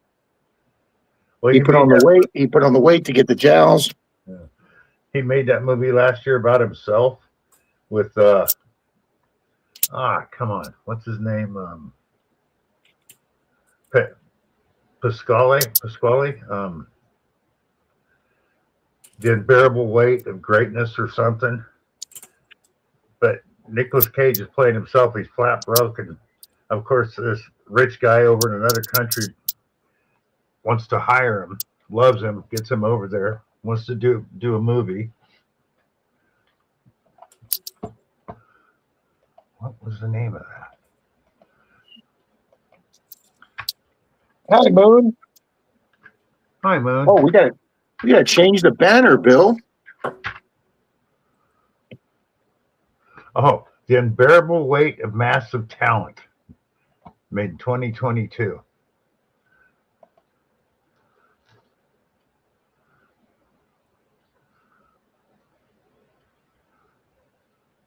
Well, he put on the weight. He put on the weight to get the jowls. Yeah. He made that movie last year about himself with come on, what's his name? Pasquale. The Unbearable Weight of Greatness or something. But Nicolas Cage is playing himself. He's flat broke, and of course, this rich guy over in another country wants to hire him, loves him, gets him over there, wants to do a movie. What was the name of that? Hi, Moon. Hi, Moon. Oh, we gotta change the banner, Bill. Oh, The Unbearable Weight of Massive Talent, made in 2022.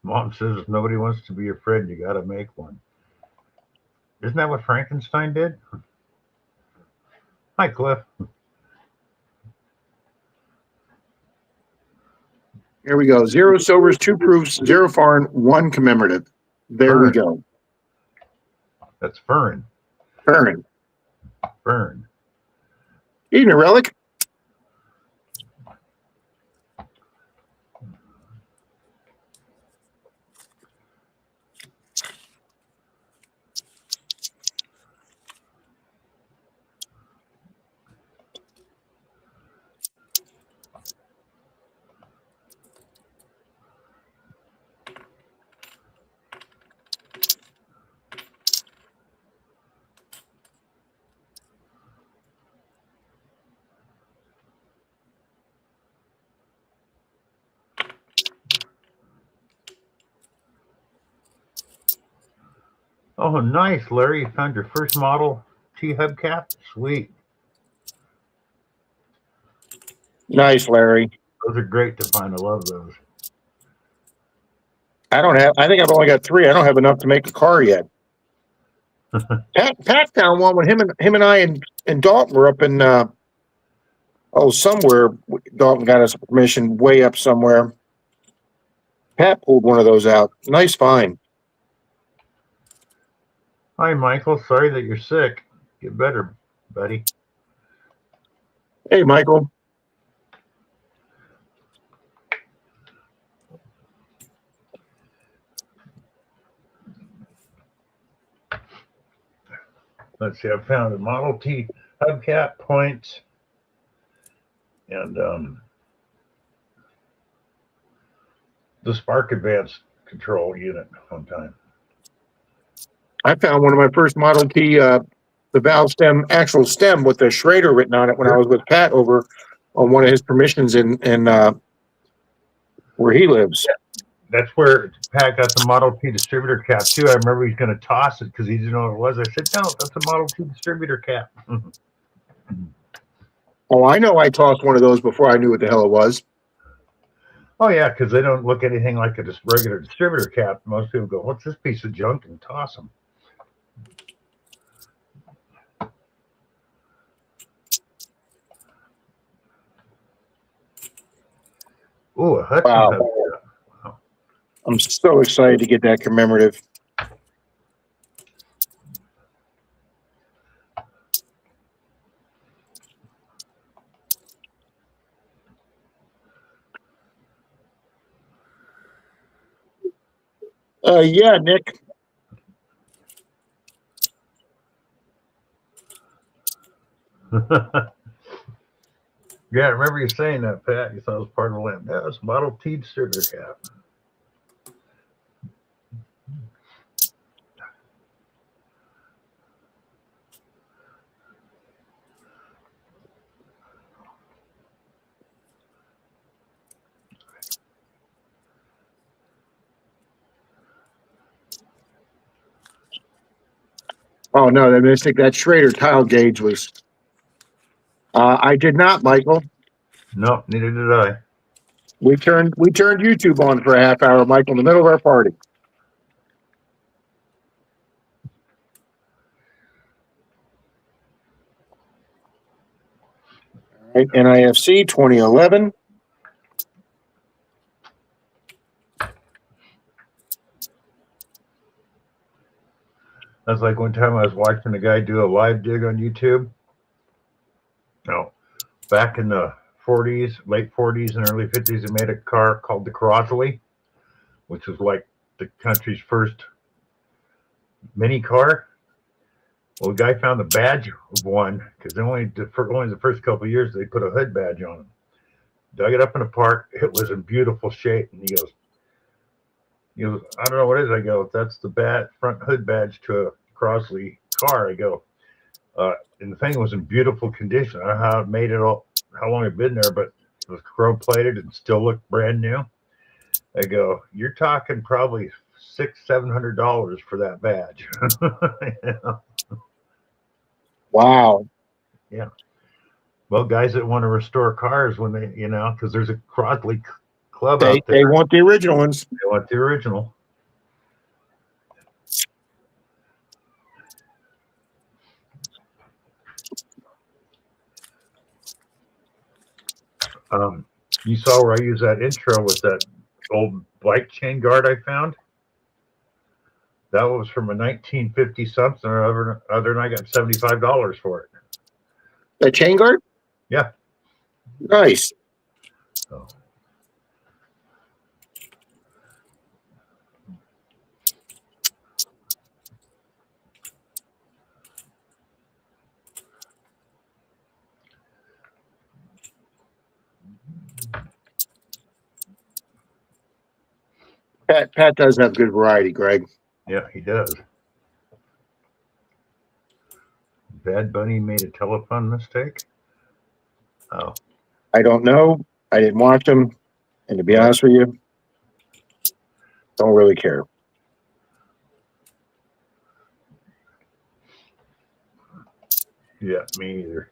Mom says if nobody wants to be your friend, you got to make one. Isn't that what Frankenstein did? Hi, Cliff. Here we go. 0 sobers, 2 proofs, 0 foreign, 1 commemorative. There we go. That's FERRIN. FERRIN. FERRIN. Evening, Relic. Oh, nice, Larry. You found your first Model T hubcap? Sweet. Nice, Larry. Those are great to find. I love those. I think I've only got 3. I don't have enough to make a car yet. Pat found one when him and I and Dalton were up in somewhere. Dalton got us permission way up somewhere. Pat pulled one of those out. Nice find. Hi, Michael. Sorry that you're sick. Get better, buddy. Hey, Michael. Let's see. I found a Model T hubcap point and the Spark Advanced control unit one time. I found one of my first Model T, the valve stem, actual stem with the Schrader written on it when I was with Pat over on one of his permissions in where he lives. That's where Pat got the Model T distributor cap too. I remember he's going to toss it because he didn't know what it was. I said, "No, that's a Model T distributor cap." Oh, I know. I tossed one of those before I knew what the hell it was. Oh yeah, because they don't look anything like a regular distributor cap. Most people go, "What's this piece of junk?" and toss them. Ooh, a Hudson hubcap. Wow. I'm so excited to get that commemorative. Yeah, Nick. Yeah, I remember you saying that, Pat. You thought it was part of the lamp. Yeah, it's Model T distributor cap. Oh no, that mistake. That Schrader tile gauge was. I did not, Michael. No, neither did I. We turned YouTube on for a half hour, Michael, in the middle of our party. All right, NIFC 2011. That's like one time I was watching a guy do a live dig on YouTube. No, back in the 40s, late 40s and early 50s, he made a car called the Crossley, which was like the country's first mini car. Well, the guy found the badge of one because only the first couple of years they put a hood badge on him. Dug it up in the park. It was in beautiful shape, and he goes, I don't know what it is. I go, that's the front hood badge to a Crosley car. I go, and the thing was in beautiful condition. I don't know how it made it all, how long it had been there, but it was chrome plated and still looked brand new. I go, you're talking probably $600-700 for that badge. Yeah. Wow. Yeah. Well, guys that want to restore cars when they, because there's a Crosley club out there. They want the original ones. They want the original. You saw where I used that intro with that old bike chain guard I found? That was from a 1950 something or other, and I got $75 for it. The chain guard? Yeah. Nice. So. Pat does have good variety, Greg. Yeah, he does. Bad Bunny made a telephone mistake? Oh. I don't know. I didn't watch them. And to be honest with you, don't really care. Yeah, me either.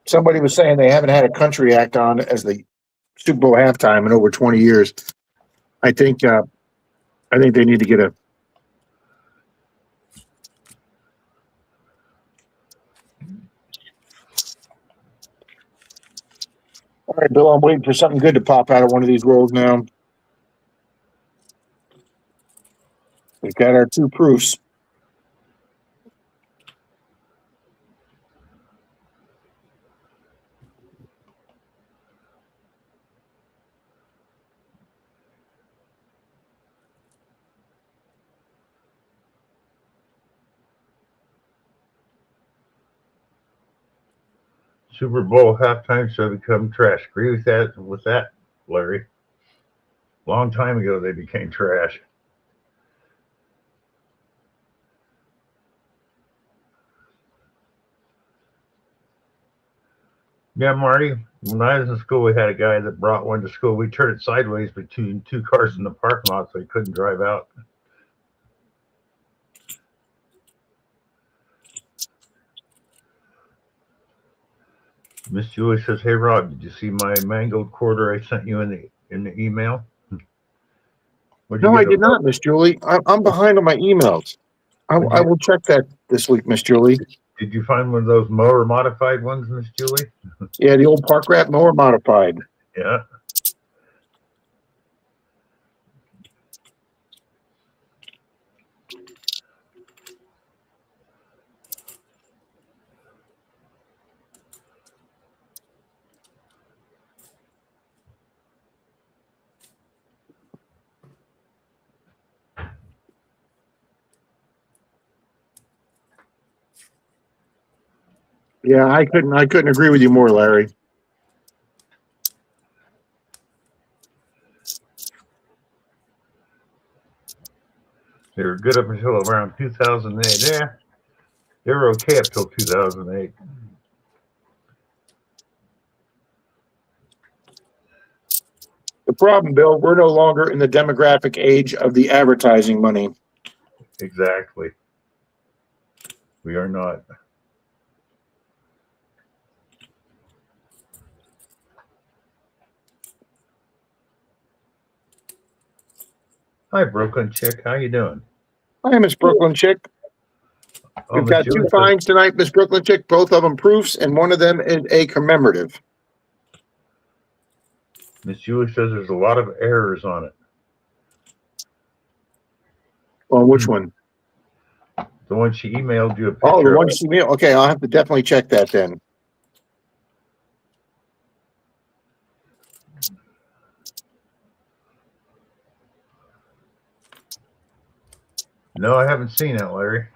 Somebody was saying they haven't had a country act on as the Super Bowl halftime in over 20 years. I think they need to get a. All right, Bill, I'm waiting for something good to pop out of one of these rolls now. We've got our two proofs. Super Bowl halftime show become trash. Agree with that, Larry. Long time ago they became trash. Yeah, Marty. When I was in school, we had a guy that brought one to school. We turned it sideways between two cars in the parking lot so he couldn't drive out. Miss Julie says, "Hey Rob, did you see my mangled quarter I sent you in the email?" No, I did not, Miss Julie. I'm behind on my emails. I will check that this week, Miss Julie. Did you find one of those mower modified ones, Miss Julie? Yeah, the old Park Rat mower modified. Yeah. Yeah, I couldn't agree with you more, Larry. They were good up until around 2008. Yeah, they were okay up till 2008. The problem, Bill, we're no longer in the demographic age of the advertising money. Exactly. We are not. Hi, Brooklyn Chick. How you doing? Hi, Miss Brooklyn Chick. We've got two finds tonight, Miss Brooklyn Chick. Both of them proofs, and one of them is a commemorative. Miss Julie says there's a lot of errors on it. On which one? The one she emailed you a picture. Oh, the one she emailed. Okay, I'll have to definitely check that then. No, I haven't seen it, Larry.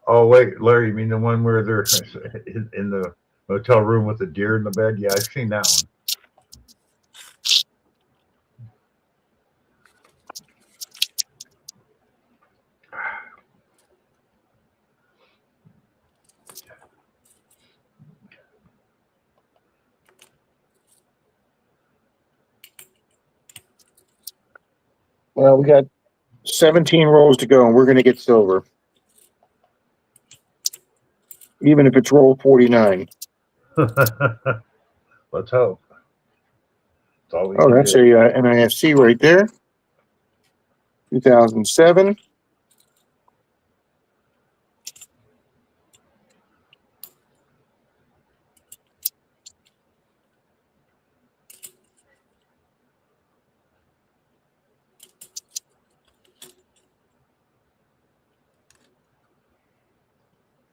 Oh, wait, Larry, you mean the one where they're in the hotel room with the deer in the bed? Yeah, I've seen that one. Well, we got 17 rolls to go, and we're going to get silver. Even if it's roll 49. Let's hope. That's all we Oh, can that's do. a NIFC right there. 2007.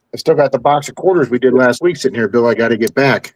I still got the box of quarters we did last week sitting here, Bill. I got to get back.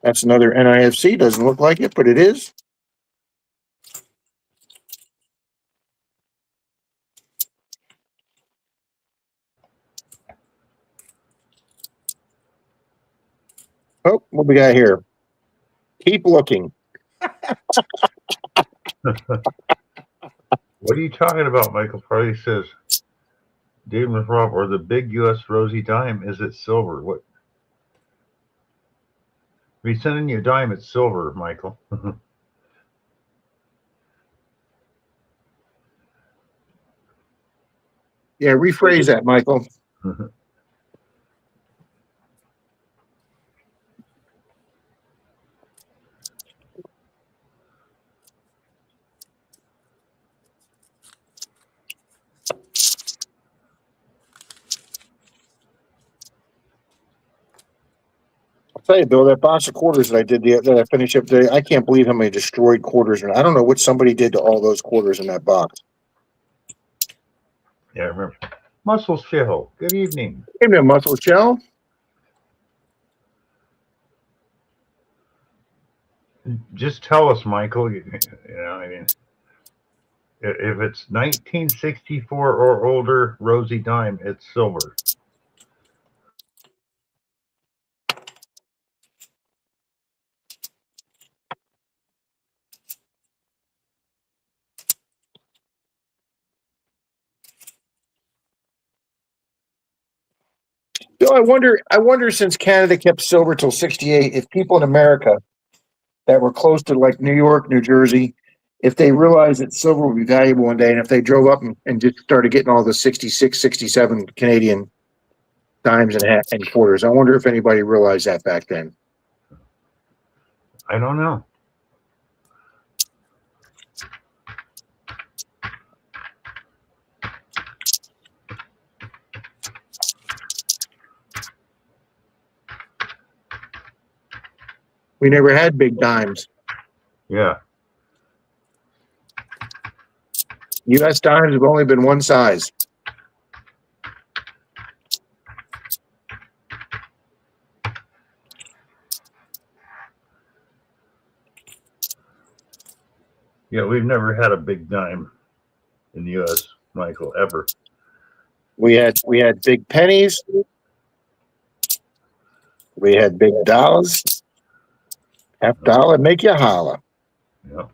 That's another NIFC. Doesn't look like it, but it is. Oh, what we got here? Keep looking. What are you talking about, Michael? Farley says, David Rob, or the big U.S. Rosy dime, is it silver? What? If he's sending you a dime, it's silver, Michael. Yeah, rephrase that, Michael. I'll tell you, Bill, that box of quarters that I did that I finished up today, I can't believe how many destroyed quarters. I don't know what somebody did to all those quarters in that box. Yeah, I remember. Muscle Shell, good evening. Hey, man, Muscle Shell. Just tell us, Michael. You know, I mean, if it's 1964 or older Rosy dime, it's silver. Bill, I wonder since Canada kept silver till 68, if people in America that were close to like New York, New Jersey, if they realized that silver would be valuable one day, and if they drove up and just started getting all the 66, 67 Canadian dimes and quarters. I wonder if anybody realized that back then. I don't know. We never had big dimes. Yeah. U.S. dimes have only been one size. Yeah, we've never had a big dime in the U.S., Michael, ever. We had big pennies. We had big dollars. Half dollar make you holler. Yeah.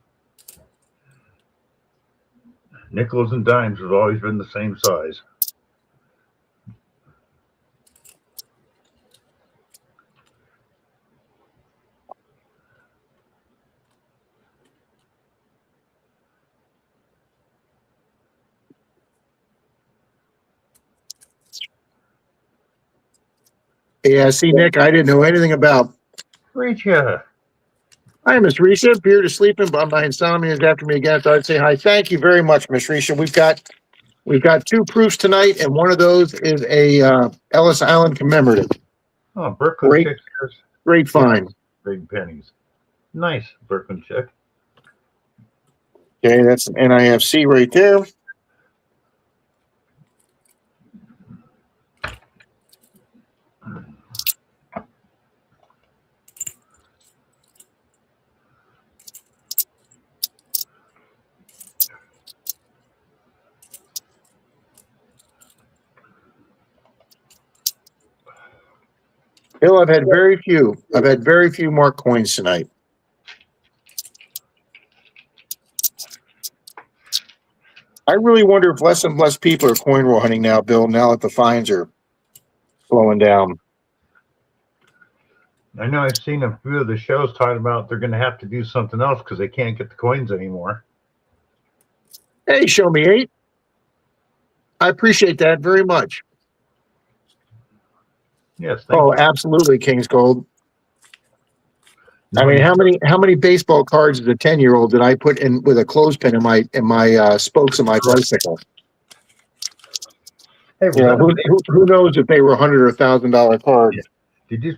Nickels and dimes have always been the same size. Yeah, see, Nick, I didn't know anything about. Rachel. Hi, Miss Risha. Appear to sleeping, but my insomnia is after me again. So I'd say hi. Thank you very much, Miss Risha. We've got 2 proofs tonight, and one of those is a Ellis Island commemorative. Oh, Brooklyn Great, chicks. great find. Big pennies. Nice Brooklyn chick. Okay, that's an NIFC right there. Bill, I've had very few marked coins tonight. I really wonder if less and less people are coin roll hunting now, Bill, now that the fines are slowing down. I know I've seen a few of the shows talking about they're going to have to do something else because they can't get the coins anymore. Hey, show me 8. I appreciate that very much. Yes. Oh, absolutely, King's Gold. I mean, how many baseball cards as a 10-year-old did I put in with a clothespin in my spokes of my bicycle? Hey, you know, who knows if they were $100 or $1,000 cards? Did you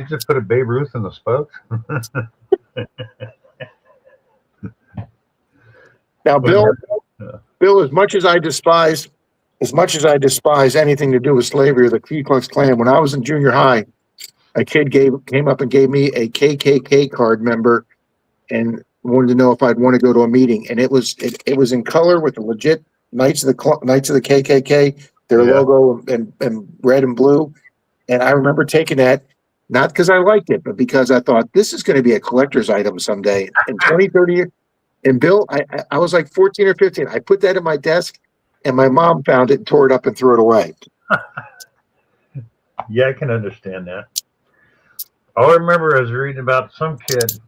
just put a Babe Ruth in the spokes? Now, Bill, as much as I despise anything to do with slavery or the Ku Klux Klan, when I was in junior high, a kid came up and gave me a KKK card member and wanted to know if I'd want to go to a meeting. And it was in color with the legit Knights of the KKK, their logo and red and blue. And I remember taking that, not because I liked it, but because I thought this is going to be a collector's item someday. In 20, 30 years. And Bill, I was like 14 or 15. I put that in my desk and my mom found it and tore it up and threw it away. Yeah, I can understand that. All I remember I was reading about some kid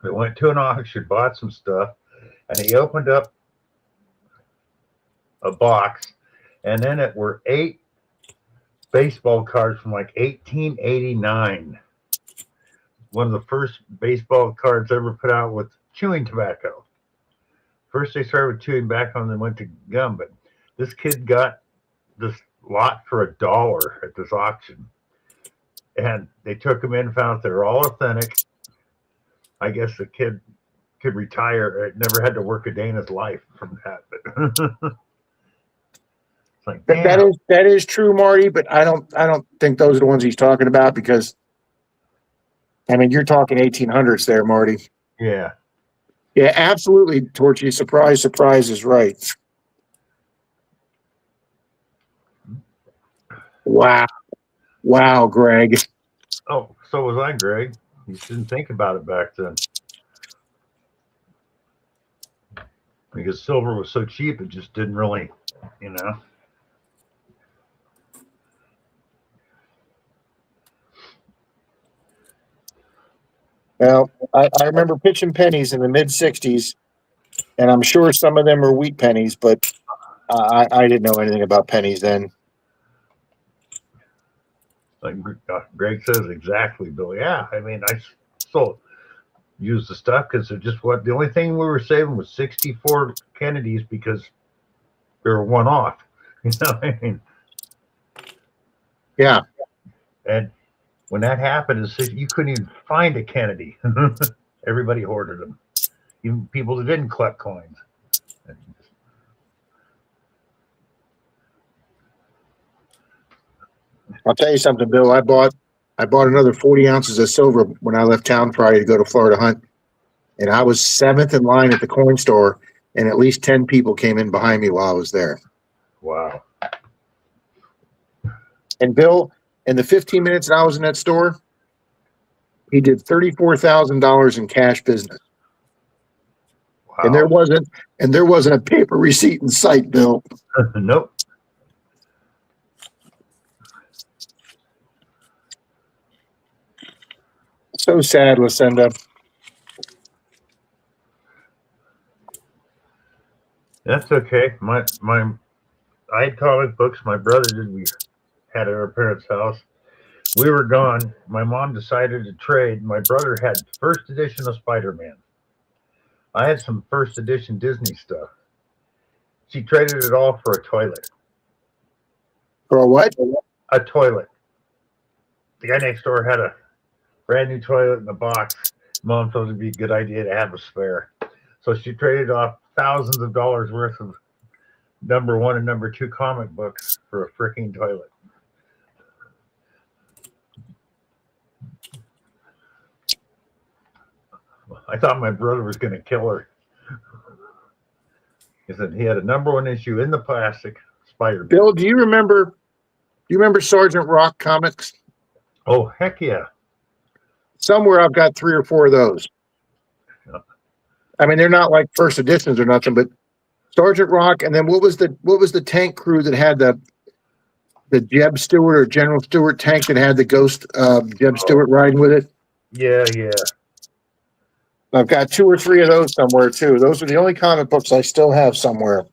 that went to an auction, bought some stuff, and he opened up a box, and then it were 8 baseball cards from like 1889. One of the first baseball cards ever put out with chewing tobacco. First they started with chewing tobacco and then went to gum, but this kid got this lot for $1 at this auction. And they took them in and found out they were all authentic. I guess the kid could retire. It never had to work a day in his life from that. But it's like, that is true, Marty. But I don't think those are the ones he's talking about because, I mean, you're talking 1800s there, Marty. Yeah. Yeah, absolutely, Torchy. Surprise is right. Wow, Greg. Oh, so was I, Greg. You didn't think about it back then. Because silver was so cheap, it just didn't really, you know. Well, I remember pitching pennies in the mid-'60s, and I'm sure some of them were wheat pennies, but I didn't know anything about pennies then. Like Greg says, exactly, Bill. Yeah, I mean, I still use the stuff because they're just the only thing we were saving was 64 Kennedys because they were one off. You know what I mean? Yeah. And when that happened, you couldn't even find a Kennedy. Everybody hoarded them, even people that didn't collect coins. I'll tell you something, Bill. I bought another 40 ounces of silver when I left town Friday to go to Florida hunt, and I was 7th in line at the coin store, and at least 10 people came in behind me while I was there. Wow. And Bill, in the 15 minutes that I was in that store, he did $34,000 in cash business. Wow. And there wasn't a paper receipt in sight, Bill. Nope. So sad, Lucinda. That's okay. I had comic books. My brother did. We had at our parents' house. We were gone. My mom decided to trade. My brother had first edition of Spider-Man. I had some first edition Disney stuff. She traded it all for a toilet. For a what? A toilet. The guy next door had a brand new toilet in the box. Mom thought it'd be a good idea to have a spare. So she traded off thousands of dollars worth of #1 and #2 comic books for a freaking toilet. I thought my brother was going to kill her. He said he had a #1 issue in the plastic Spider-Man. Bill, do you remember Sergeant Rock comics? Oh, heck yeah. Somewhere I've got 3 or 4 of those. I mean, they're not like first editions or nothing, but Sergeant Rock, and then what was the tank crew that had the Jeb Stewart or General Stewart tank that had the ghost Jeb Stewart riding with it? Yeah. I've got 2 or 3 of those somewhere too. Those are the only comic books I still have somewhere.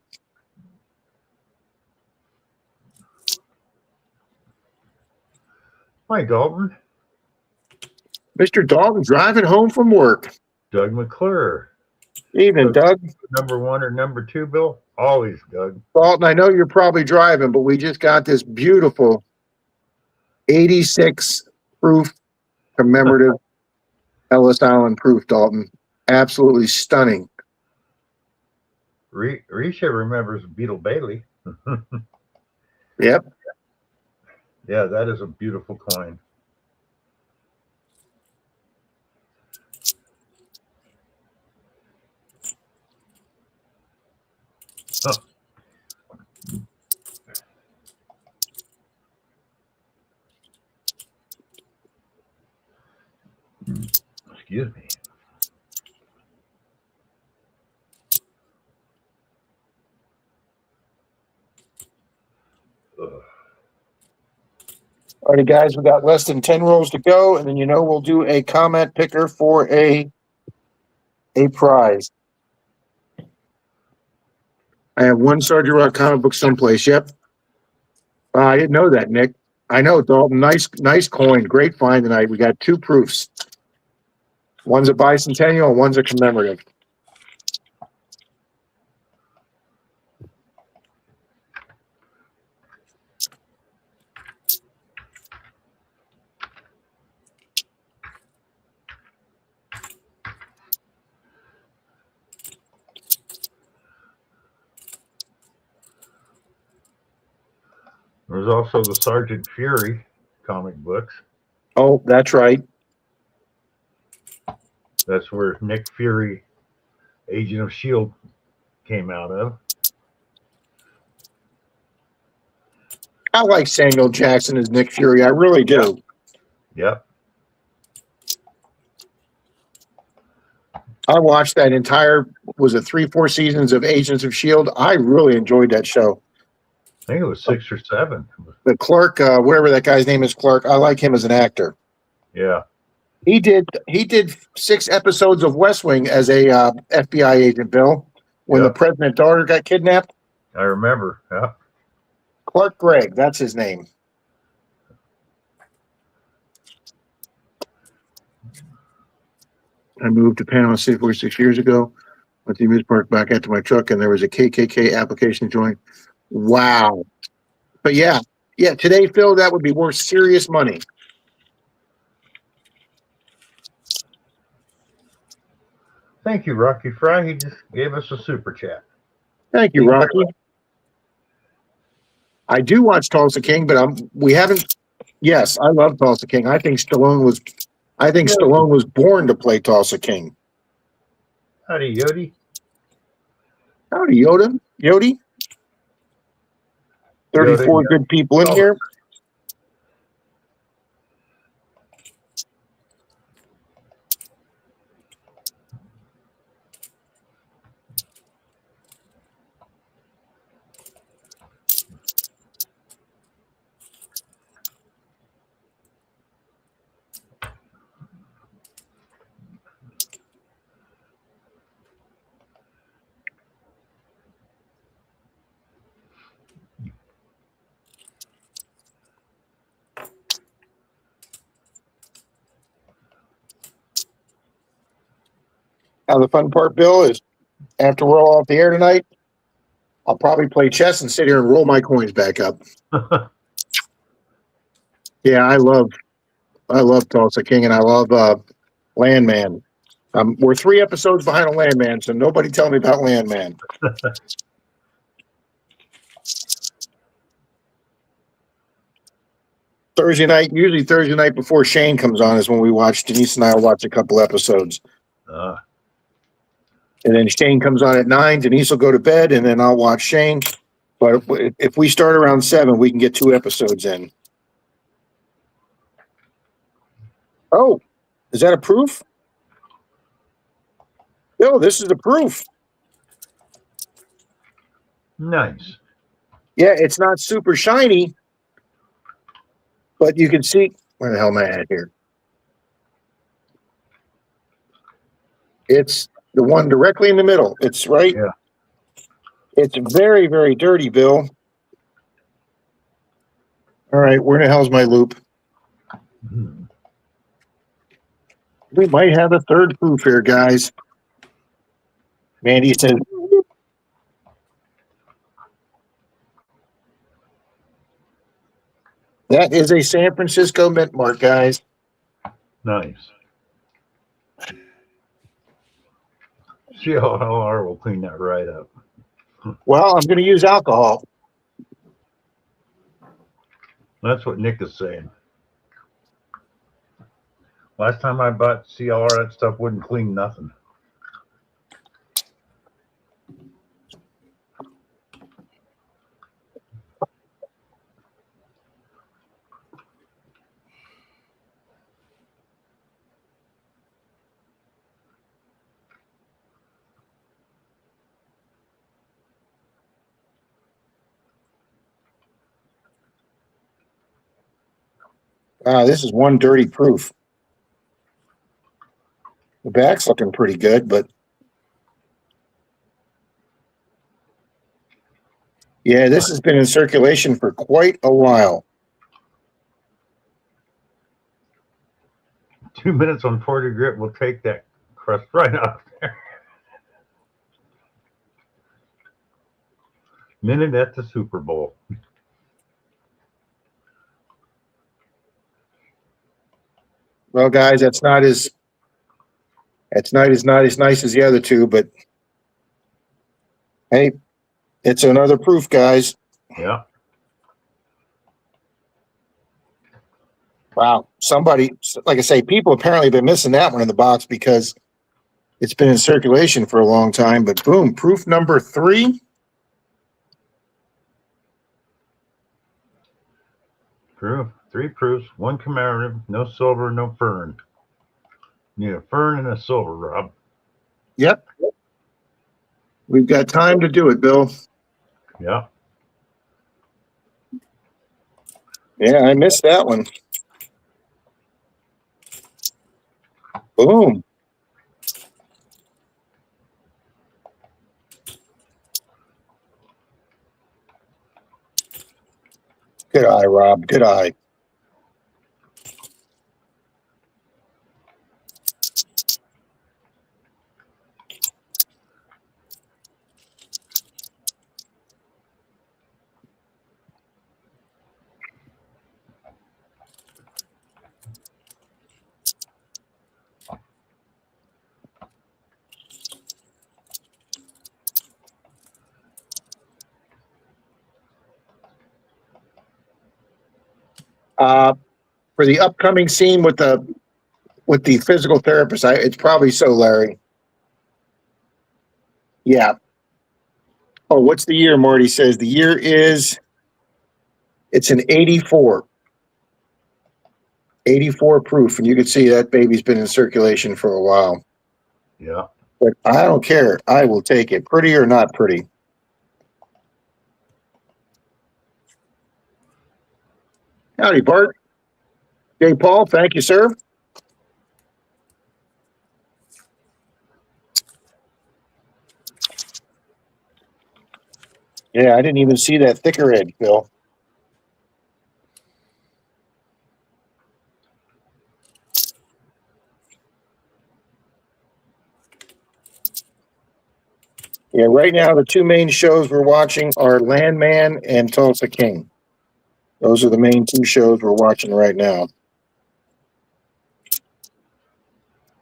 Hi, Dalton. Mr. Dalton driving home from work. Doug McClure. Evening, Doug. #1 or #2, Bill? Always, Doug. Dalton, I know you're probably driving, but we just got this beautiful 86 proof commemorative Ellis Island proof, Dalton. Absolutely stunning. Risha remembers Beetle Bailey. Yep. Yeah, that is a beautiful coin. Oh. Excuse me. Alrighty, guys, we got less than 10 rolls to go, and then we'll do a comment picker for a prize. I have 1 Sergeant Rock comic book someplace. Yep. I didn't know that, Nick. I know, Dalton. Nice coin. Great find tonight. We got 2 proofs. One's a bicentennial and one's a commemorative. There's also the Sergeant Fury comic books. Oh, that's right. That's where Nick Fury, Agent of S.H.I.E.L.D., came out of. I like Samuel Jackson as Nick Fury. I really do. Yep. I watched that entire, was it 3-4 seasons of Agents of S.H.I.E.L.D.? I really enjoyed that show. I think it was 6 or 7. The Clark, whatever that guy's name is, Clark, I like him as an actor. Yeah. He did 6 episodes of West Wing as a FBI agent, Bill, when the president's daughter got kidnapped. I remember. Yeah. Clark Gregg, that's his name. I moved to Panama City 46 years ago. Went to the amusement park, back into my truck, and there was a KKK application joint. Wow. But yeah, today, Phil, that would be worth serious money. Thank you, Rocky Fry. He just gave us a super chat. Thank you, Rocky. I do watch Tulsa King, but we haven't. Yes, I love Tulsa King. I think Stallone was born to play Tulsa King. Howdy, Yodi. Howdy, Yoda. Yodi. 34 good people in here. Now the fun part, Bill, is after we're all off the air tonight, I'll probably play chess and sit here and roll my coins back up. Yeah, I love Tulsa King, and I love Landman. We're 3 episodes behind on Landman, so nobody tell me about Landman. Usually Thursday night before Shane comes on is when we watch. Denise and I will watch a couple episodes. And then Shane comes on at 9. Denise will go to bed, and then I'll watch Shane. But if we start around 7, we can get 2 episodes in. Oh, is that a proof? Bill, this is a proof. Nice. Yeah, it's not super shiny, but you can see. Where the hell am I at here? It's the one directly in the middle. It's right. Yeah. It's very, very dirty, Bill. All right, where the hell's my loop? We might have a third proof here, guys. Mandy says, that is a San Francisco mint mark, guys. Nice. CLR will clean that right up. Well, I'm going to use alcohol. That's what Nick is saying. Last time I bought CLR, that stuff wouldn't clean nothing. This is one dirty proof. The back's looking pretty good, but yeah, this has been in circulation for quite a while. 2 minutes on 40 grit will take that crust right off there. Minute at the Super Bowl. Well, guys, that's not as nice as the other 2, but hey, it's another proof, guys. Yeah. Wow. Somebody, like I say, people apparently have been missing that one in the box because it's been in circulation for a long time. But boom, proof number 3. Proof. 3 proofs, 1 commemorative, no silver, no FERRIN. Need a FERRIN and a silver, Rob. Yep. We've got time to do it, Bill. Yeah. Yeah, I missed that one. Boom. Good eye, Rob. Good eye. For the upcoming scene with the physical therapist, it's probably so, Larry. Yeah. Oh, what's the year? Marty says the year is. It's an 84. 84 proof, and you can see that baby's been in circulation for a while. Yeah. But I don't care. I will take it. Pretty or not pretty. Howdy, Bart. Hey, Paul. Thank you, sir. Yeah, I didn't even see that thicker edge, Bill. Yeah, right now the two main shows we're watching are Landman and Tulsa King. Those are the main two shows we're watching right now.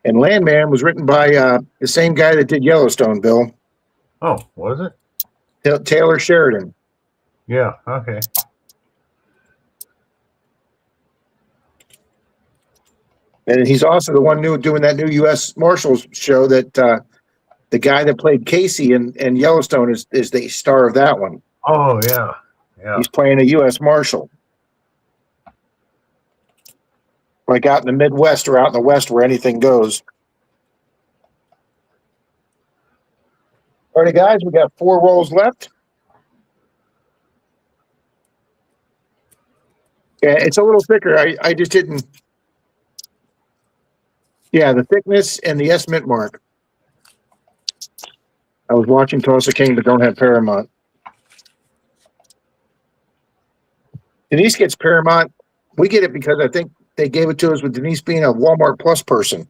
And Landman was written by the same guy that did Yellowstone, Bill. Oh, was it? Taylor Sheridan. Yeah, okay. And he's also the one doing that new U.S. Marshals show that the guy that played Casey in Yellowstone is the star of that one. Oh, yeah. Yeah. He's playing a U.S. Marshal. Like out in the Midwest or out in the West where anything goes. All right, guys, we got 4 rolls left. Yeah, it's a little thicker. I just didn't. Yeah, the thickness and the estimate mark. I was watching Tulsa King, but don't have Paramount. Denise gets Paramount. We get it because I think they gave it to us with Denise being a Walmart Plus person.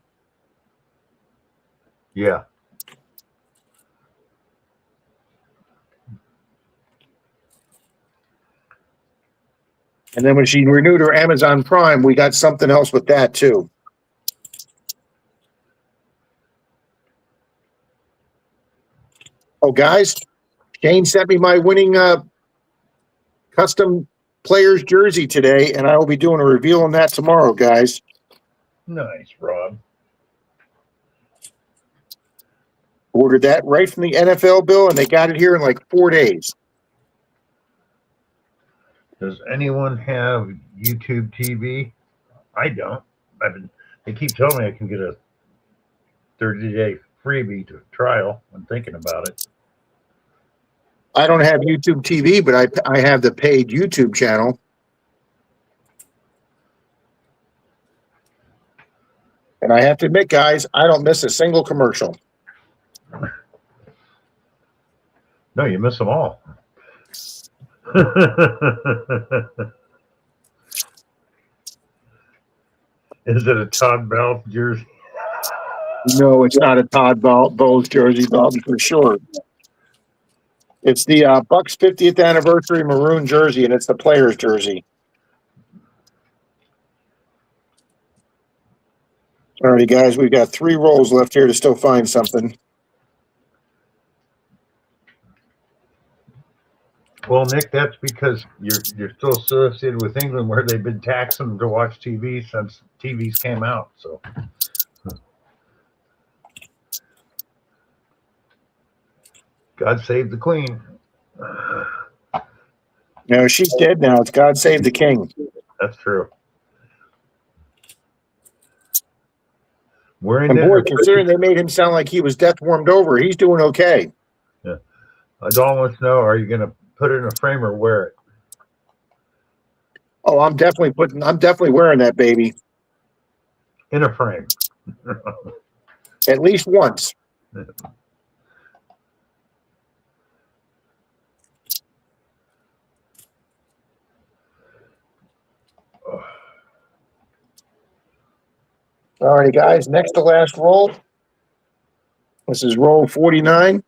Yeah. And then when she renewed her Amazon Prime, we got something else with that too. Oh, guys, Shane sent me my winning custom player's jersey today, and I will be doing a reveal on that tomorrow, guys. Nice, Rob. Ordered that right from the NFL, Bill, and they got it here in like 4 days. Does anyone have YouTube TV? I don't. They keep telling me I can get a 30-day freebie to trial. I'm thinking about it. I don't have YouTube TV, but I have the paid YouTube channel. And I have to admit, guys, I don't miss a single commercial. No, you miss them all. Is it a Todd Bell jersey? No, it's not a Todd Bowles jersey, Bob, for sure. It's the Bucks 50th anniversary maroon jersey, and it's the player's jersey. All righty, guys, we've got 3 rolls left here to still find something. Well, Nick, that's because you're still associated with England, where they've been taxing them to watch TV since TVs came out. So, God save the Queen. No, she's dead now. It's God Save the King. That's true. We're in. And boy, considering they made him sound like he was death warmed over, he's doing okay. Yeah, I'd almost know. Are you going to put it in a frame or wear it? Oh, I'm definitely wearing that baby. In a frame. At least once. All righty, guys. Next to last roll. This is roll 49.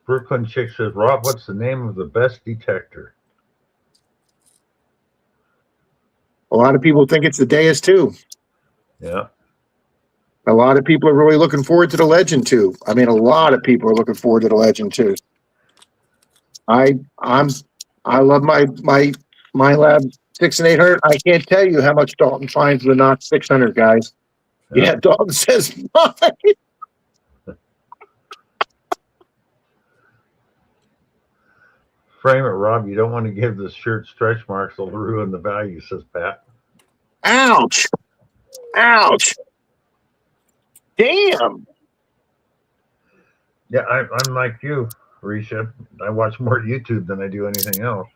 Brooklyn Chick says, Rob, what's the name of the best detector? A lot of people think it's the Deus 2. Yeah. A lot of people are really looking forward to the Legend 2. I mean, a lot of people are looking forward to the Legend 2. I love my lab 6 and 800. I can't tell you how much Dalton finds the Knox 600, guys. Yeah, Dalton says mine. Frame it, Rob. You don't want to give the shirt stretch marks. It'll ruin the value, says Pat. Ouch. Ouch. Damn. Yeah, I'm like you, Risha. I watch more YouTube than I do anything else.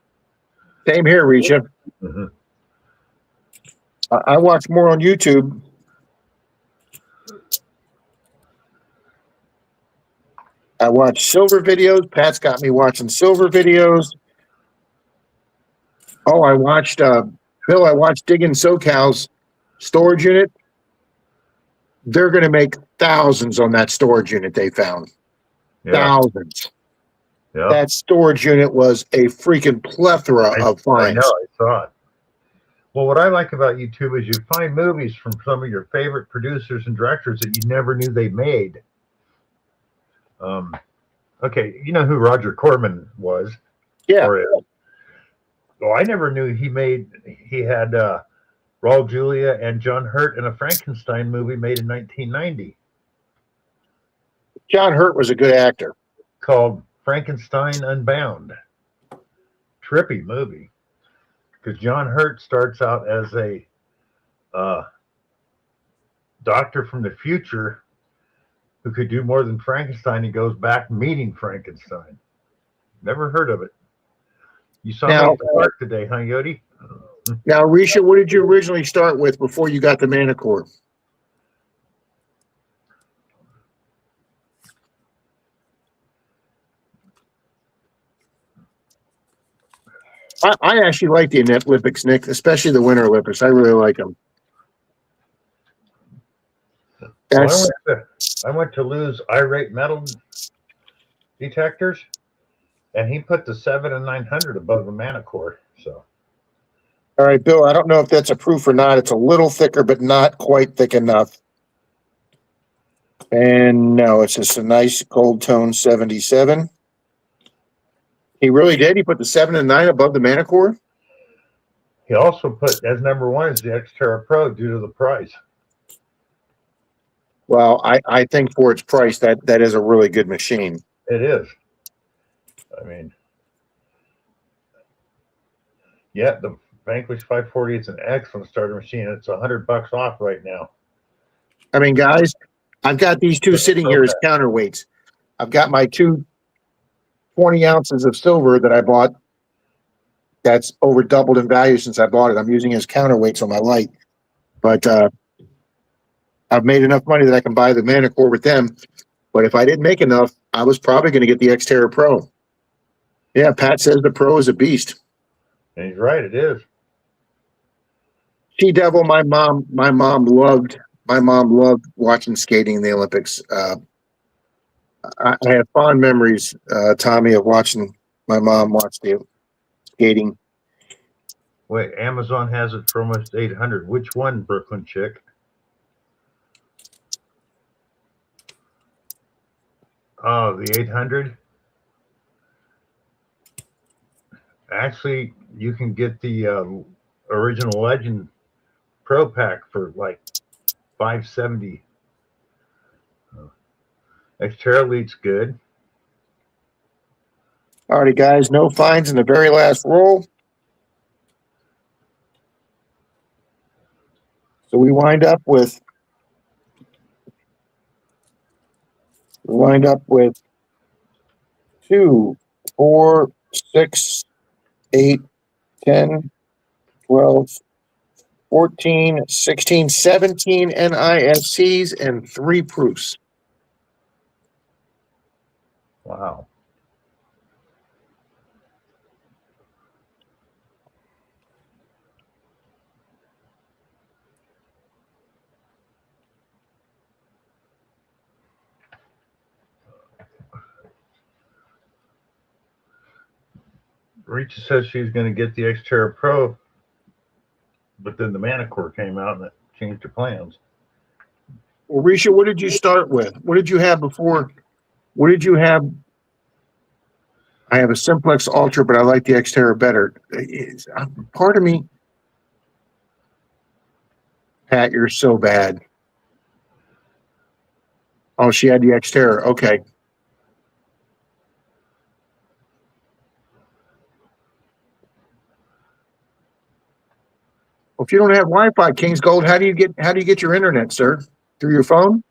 Same here, Risha. Mm-hmm. I watch more on YouTube. I watch silver videos. Pat's got me watching silver videos. Oh, I watched Bill. I watched Digging SoCal's storage unit. They're going to make thousands on that storage unit they found. Yeah. thousands. Yeah. That storage unit was a freaking plethora of I know. finds. I saw it. Well, what I like about YouTube is you find movies from some of your favorite producers and directors that you never knew they made. Okay, you know who Roger Corman was? Yeah. Or is? Well, I never knew he had Raul Julia and John Hurt in a Frankenstein movie made in 1990 John Hurt was a good actor. called Frankenstein Unbound. Trippy movie. Because John Hurt starts out as a doctor from the future who could do more than Frankenstein. He goes back meeting Frankenstein. Never heard of it. You saw me at the park today, huh, Yodi? Now, Risha, what did you originally start with before you got the Manicore? I actually like the Olympics, Nick, especially the Winter Olympics. I really like them. Well, I went to Lou's irate metal detectors, and he put the 7 and 900 above the Manicore. So, all right, Bill, I don't know if that's a proof or not. It's a little thicker, but not quite thick enough. And no, it's just a nice gold tone 77. He really did. He put the 7 and 9 above the Manicore. he also put as number one is the Xterra Pro due to the price. Well, I think for its price, that is a really good machine. It is. I mean, yeah, the Vanquish 540 is an excellent starter machine. It's $100 off right now. I mean, guys, I've got these two sitting here as counterweights. I've got my two 20 ounces of silver that I bought. That's over doubled in value since I bought it. I'm using it as counterweights on my light. But I've made enough money that I can buy the Manicore with them. But if I didn't make enough, I was probably going to get the Xterra Pro. Yeah, Pat says the Pro is a beast. And he's right, it is. She Devil, my mom loved watching skating in the Olympics. I have fond memories, Tommy, of watching my mom watch the skating. Wait, Amazon has it for almost 800. Which one, Brooklyn chick? Oh, the 800. Actually, you can get the original Legend Pro Pack for like $570. Xterra Elite's good. All righty, guys, no fines in the very last roll. So we wind up with 2, 4, 6, 8, 10, 12, 14, 16, 17 NISCs and 3 proofs. Wow. Rita says she's going to get the Xterra Pro, but then the Manicore came out and it changed her plans. Well, Risha, what did you start with? What did you have before? What did you have? I have a Simplex Ultra, but I like the Xterra better. Part of me, Pat, you're so bad. Oh, she had the Xterra. Okay. Well, if you don't have Wi-Fi, Kings Gold, how do you get your internet, sir? Through your phone?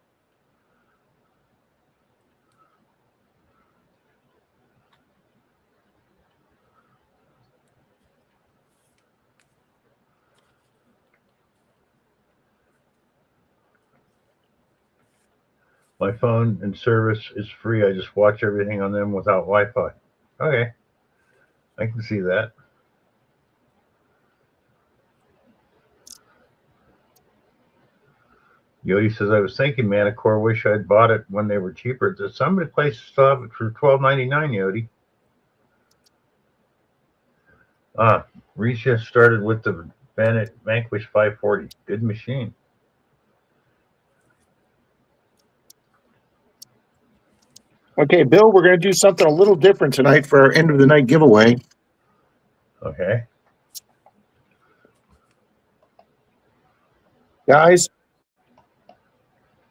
My phone and service is free. I just watch everything on them without Wi-Fi. Okay. I can see that. Yodi says, I was thinking, Manticore, wish I'd bought it when they were cheaper. Does somebody places still have it for $12.99, Yodi? Risha started with the Vanquish 540. Good machine. Okay, Bill, we're going to do something a little different tonight for our end of the night giveaway. Okay. Guys,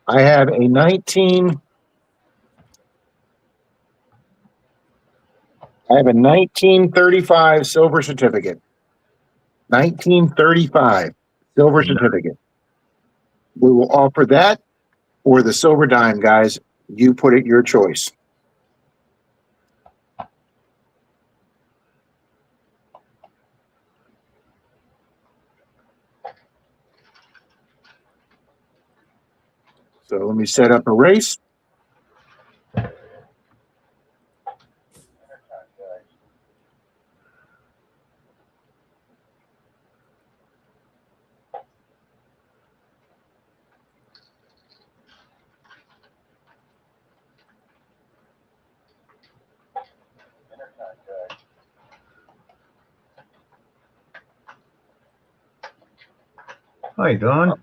I have a 1935 silver certificate. 1935 silver certificate. We will offer that or the silver dime, guys. You put it your choice. So let me set up a race. Hi, Don.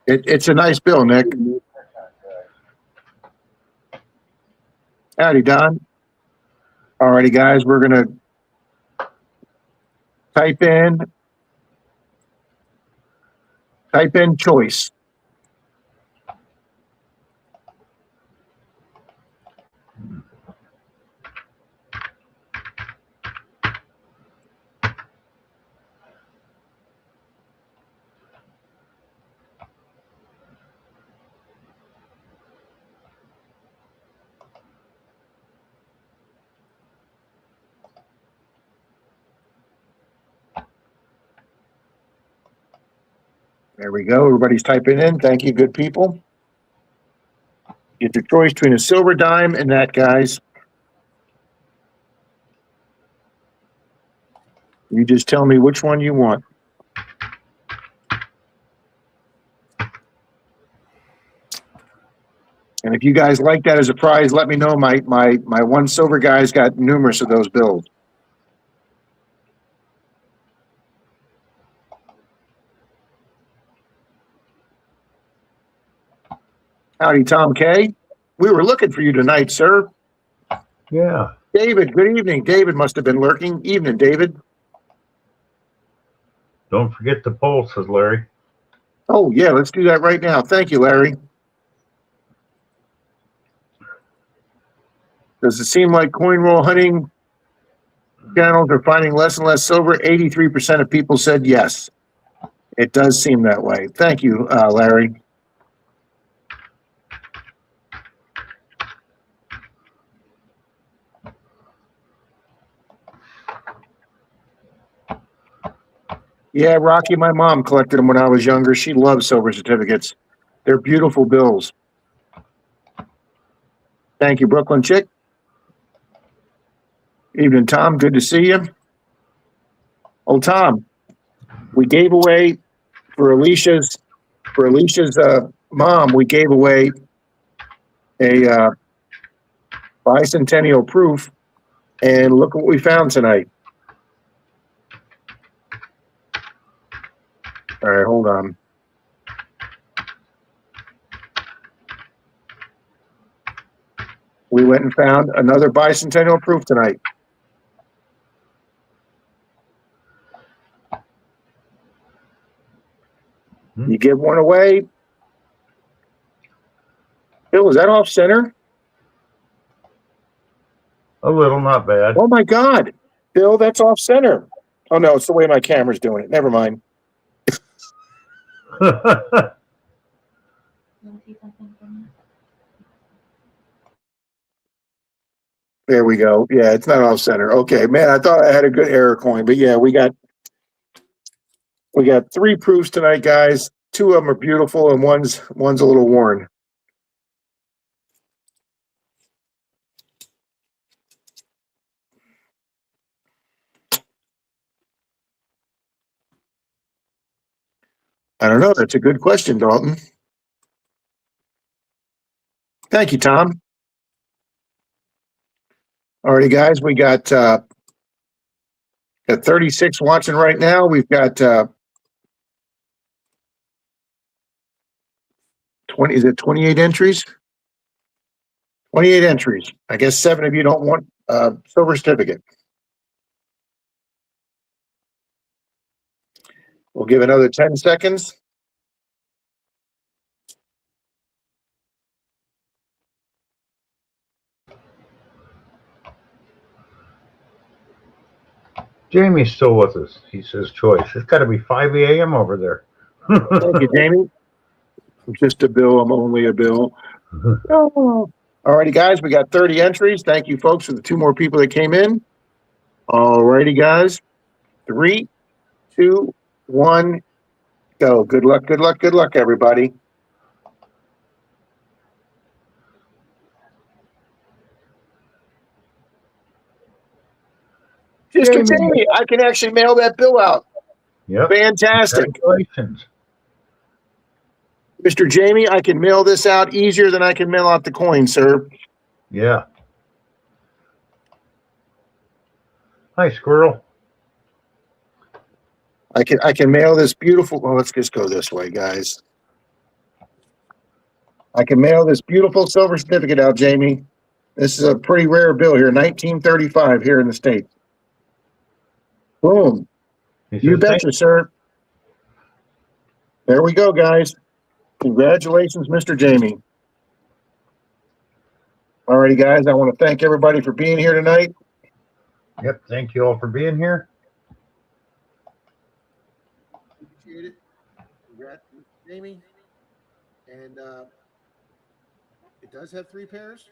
It's a nice bill, Nick. Howdy, Don. All righty, guys, we're going to type in choice. There we go. Everybody's typing in. Thank you, good people. Get your choice between a silver dime and that, guys. You just tell me which one you want. And if you guys like that as a prize, let me know. My one silver guy's got numerous of those bills. Howdy, Tom K. We were looking for you tonight, sir. Yeah. David, good evening. David must have been lurking. Evening, David. Don't forget the poll, says Larry. Oh, yeah, let's do that right now. Thank you, Larry. Does it seem like coin roll hunting channels are finding less and less silver? 83% of people said yes. It does seem that way. Thank you, Larry. Yeah, Rocky, my mom collected them when I was younger. She loves silver certificates. They're beautiful bills. Thank you, Brooklyn Chick. Evening, Tom. Good to see you. Oh, Tom, we gave away for Alicia's mom, we gave away a bicentennial proof, and look what we found tonight. All right, hold on. We went and found another bicentennial proof tonight. You give one away. Bill, is that off center? A little, not bad. Oh my God, Bill, that's off center. Oh no, it's the way my camera's doing it. Never mind. There we go. Yeah, it's not off center. Okay, man, I thought I had a good error coin, but yeah, we got 3 proofs tonight, guys. 2 of them are beautiful, and one's a little worn. I don't know. That's a good question, Dalton. Thank you, Tom. Alrighty, guys, we got 36 watching right now. We've got 20. Is it 28 entries? 28 entries. I guess 7 of you don't want a silver certificate. We'll give another 10 seconds. Jamie's still with us. He says choice. It's got to be 5 a.m. over there. Thank you, Jamie. I'm just a bill. I'm only a bill. Oh. All righty, guys. We got 30 entries. Thank you, folks, for the 2 more people that came in. All righty, guys. 3, 2, 1, go. Good luck, good luck, good luck, everybody. Mr. Jamie, I can actually mail that bill out. Yep. Fantastic. Congratulations. Mr. Jamie, I can mail this out easier than I can mail out the coin, sir. Yeah. Hi, squirrel. I can mail this beautiful. Well, let's just go this way, guys. I can mail this beautiful silver certificate out, Jamie. This is a pretty rare bill here, 1935 here in the States. Boom. You betcha, sir. There we go, guys. Congratulations, Mr. Jamie. All righty, guys. I want to thank everybody for being here tonight. Yep. Thank you all for being here. Appreciate it. Congrats, Mr. Jamie. And it does have 3 pairs.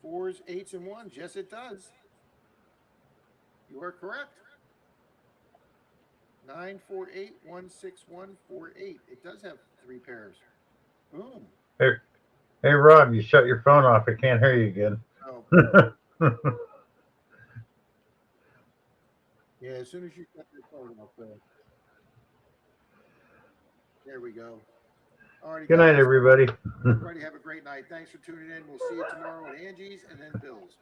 4s, 8s, and 1s. Yes, it does. You are correct. 9, 4, 8, 1, 6, 1, 4, 8. It does have 3 pairs. Boom. Hey, Rob, you shut your phone off. I can't hear you again. Oh. Yeah, as soon as you shut your phone off, there we go. All right, Good night, everybody. Everybody have a great night. Thanks for tuning in. We'll see you tomorrow at Angie's and then Bill's.